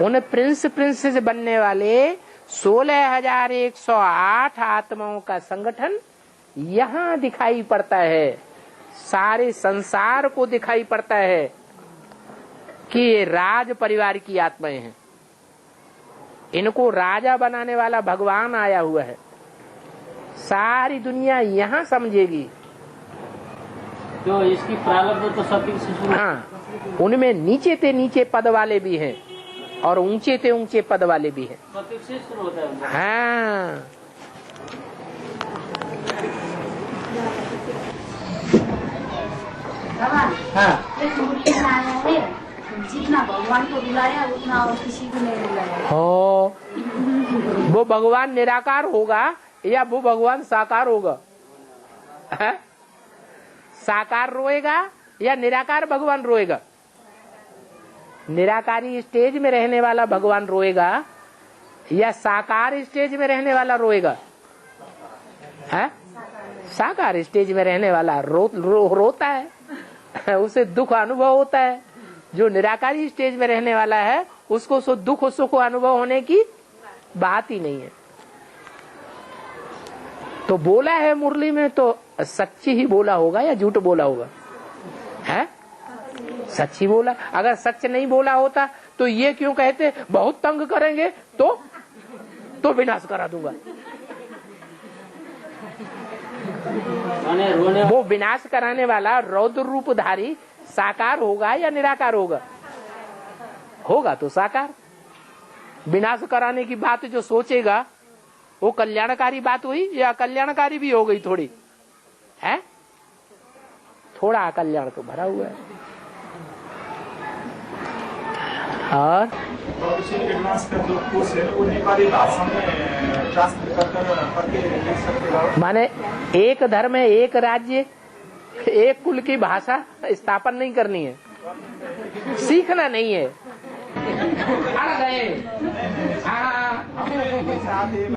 उन प्रिंसेस बनने वाले 16,108 आत्माओं का संगठन यहाँ दिखाई पड़ता है, सारे संसार को दिखाई पड़ता है कि ये राज परिवार की आत्माएं हैं। इनको राजा बनाने वाला भगवान आया हुआ है, सारी दुनिया यहाँ समझेगी। तो इसकी प्रारब्ध तो सब से शुरू। हाँ, उनमें नीचे ते नीचे पद वाले भी हैं और ऊंचे ते ऊंचे पद वाले भी हैं। सब से शुरू होता है। हाँ, हाँ। एक मूर्ति बनाया है, जितना भगवान को बुलाया उतना और किसी को नहीं बुलाया। हो, वो भगवान निराकार होगा या वो भगवान साकार होगा? है? साकार रोएगा या निराकार भगवान रोएगा? निराकारी स्टेज में रहने वाला भगवान रोएगा या साकार स्टेज में रहने वाला रोएगा? है? साकार स्टेज में रहने वाला रोता है, उसे दुख अनुभव होता है। जो निराकारी स्टेज में रहने वाला है उसको दुख सुख अनुभव होने की बात ही नहीं है। तो बोला है मुरली में तो सच्ची ही बोला होगा या झूठ बोला होगा? है? सच्ची बोला। अगर सच नहीं बोला होता तो ये क्यों कहते बहुत तंग करेंगे तो विनाश करा दूंगा। वो विनाश कराने वाला रौद्र रूपधारी साकार होगा या निराकार होगा? होगा तो साकार। विनाश कराने की बात जो सोचेगा वो कल्याणकारी बात हुई या कल्याणकारी भी हो गई? थोड़ी है, थोड़ा अकल्याण तो भरा हुआ है। और एडवांस का जो कोर्स है वो नेपाली भाषा में ट्रांसलेट करके लिख सकते हो। माने एक धर्म है, एक राज्य, एक कुल की भाषा स्थापन नहीं करनी है, सीखना नहीं है।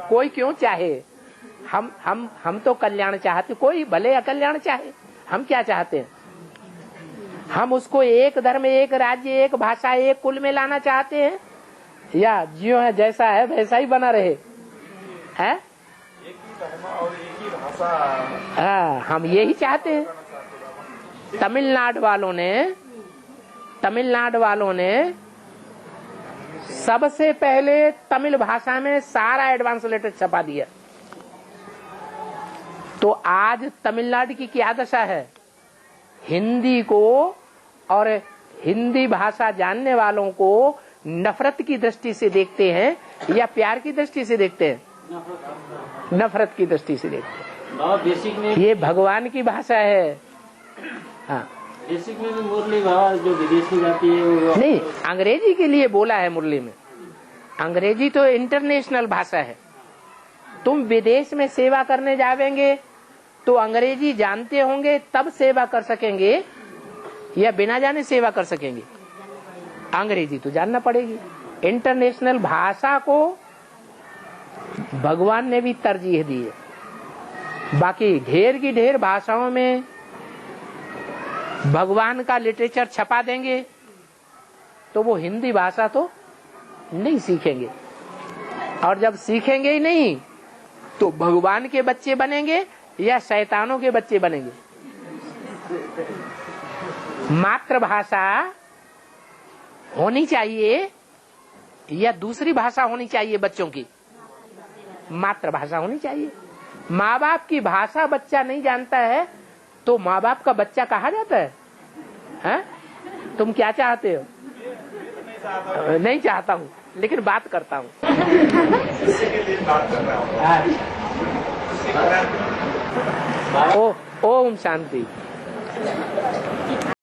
कोई क्यों चाहे? हम तो कल्याण चाहते, कोई भले अकल्याण चाहे, हम क्या चाहते हैं? हम उसको एक धर्म, एक राज्य, एक भाषा, एक कुल में लाना चाहते हैं या जियो है जैसा है वैसा ही बना रहे? है? एक ही धर्म और एक ही भाषा। हाँ, हम यही चाहते हैं। तमिलनाडु वालों ने सबसे पहले तमिल भाषा में सारा एडवांस लेटर छपा दिया। तो आज तमिलनाडु की क्या दशा है? हिंदी को और हिंदी भाषा जानने वालों को नफरत की दृष्टि से देखते हैं या प्यार की दृष्टि से देखते हैं? नफरत की दृष्टि से देखते हैं। बेसिक में ये भगवान की भाषा है। हाँ, बेसिक में भी मुरली बाबा जो विदेश में जाती है वो नहीं, अंग्रेजी के लिए बोला है मुरली में। अंग्रेजी तो इंटरनेशनल भाषा है। तुम विदेश में सेवा करने जावेंगे तो अंग्रेजी जानते होंगे तब सेवा कर सकेंगे या बिना जाने सेवा कर सकेंगे? अंग्रेजी तो जानना पड़ेगी। इंटरनेशनल भाषा को भगवान ने भी तरजीह दी है। बाकी ढेर की ढेर भाषाओं में भगवान का लिटरेचर छपा देंगे तो वो हिंदी भाषा तो नहीं सीखेंगे, और जब सीखेंगे ही नहीं तो भगवान के बच्चे बनेंगे या शैतानों के बच्चे बनेंगे। मातृभाषा होनी चाहिए या दूसरी भाषा होनी चाहिए बच्चों की? मातृभाषा होनी चाहिए। माँ बाप की भाषा बच्चा नहीं जानता है तो माँ बाप का बच्चा कहा जाता है? हैं? तुम क्या चाहते हो? नहीं चाहता हूँ, लेकिन बात करता हूँ। ओम शांति।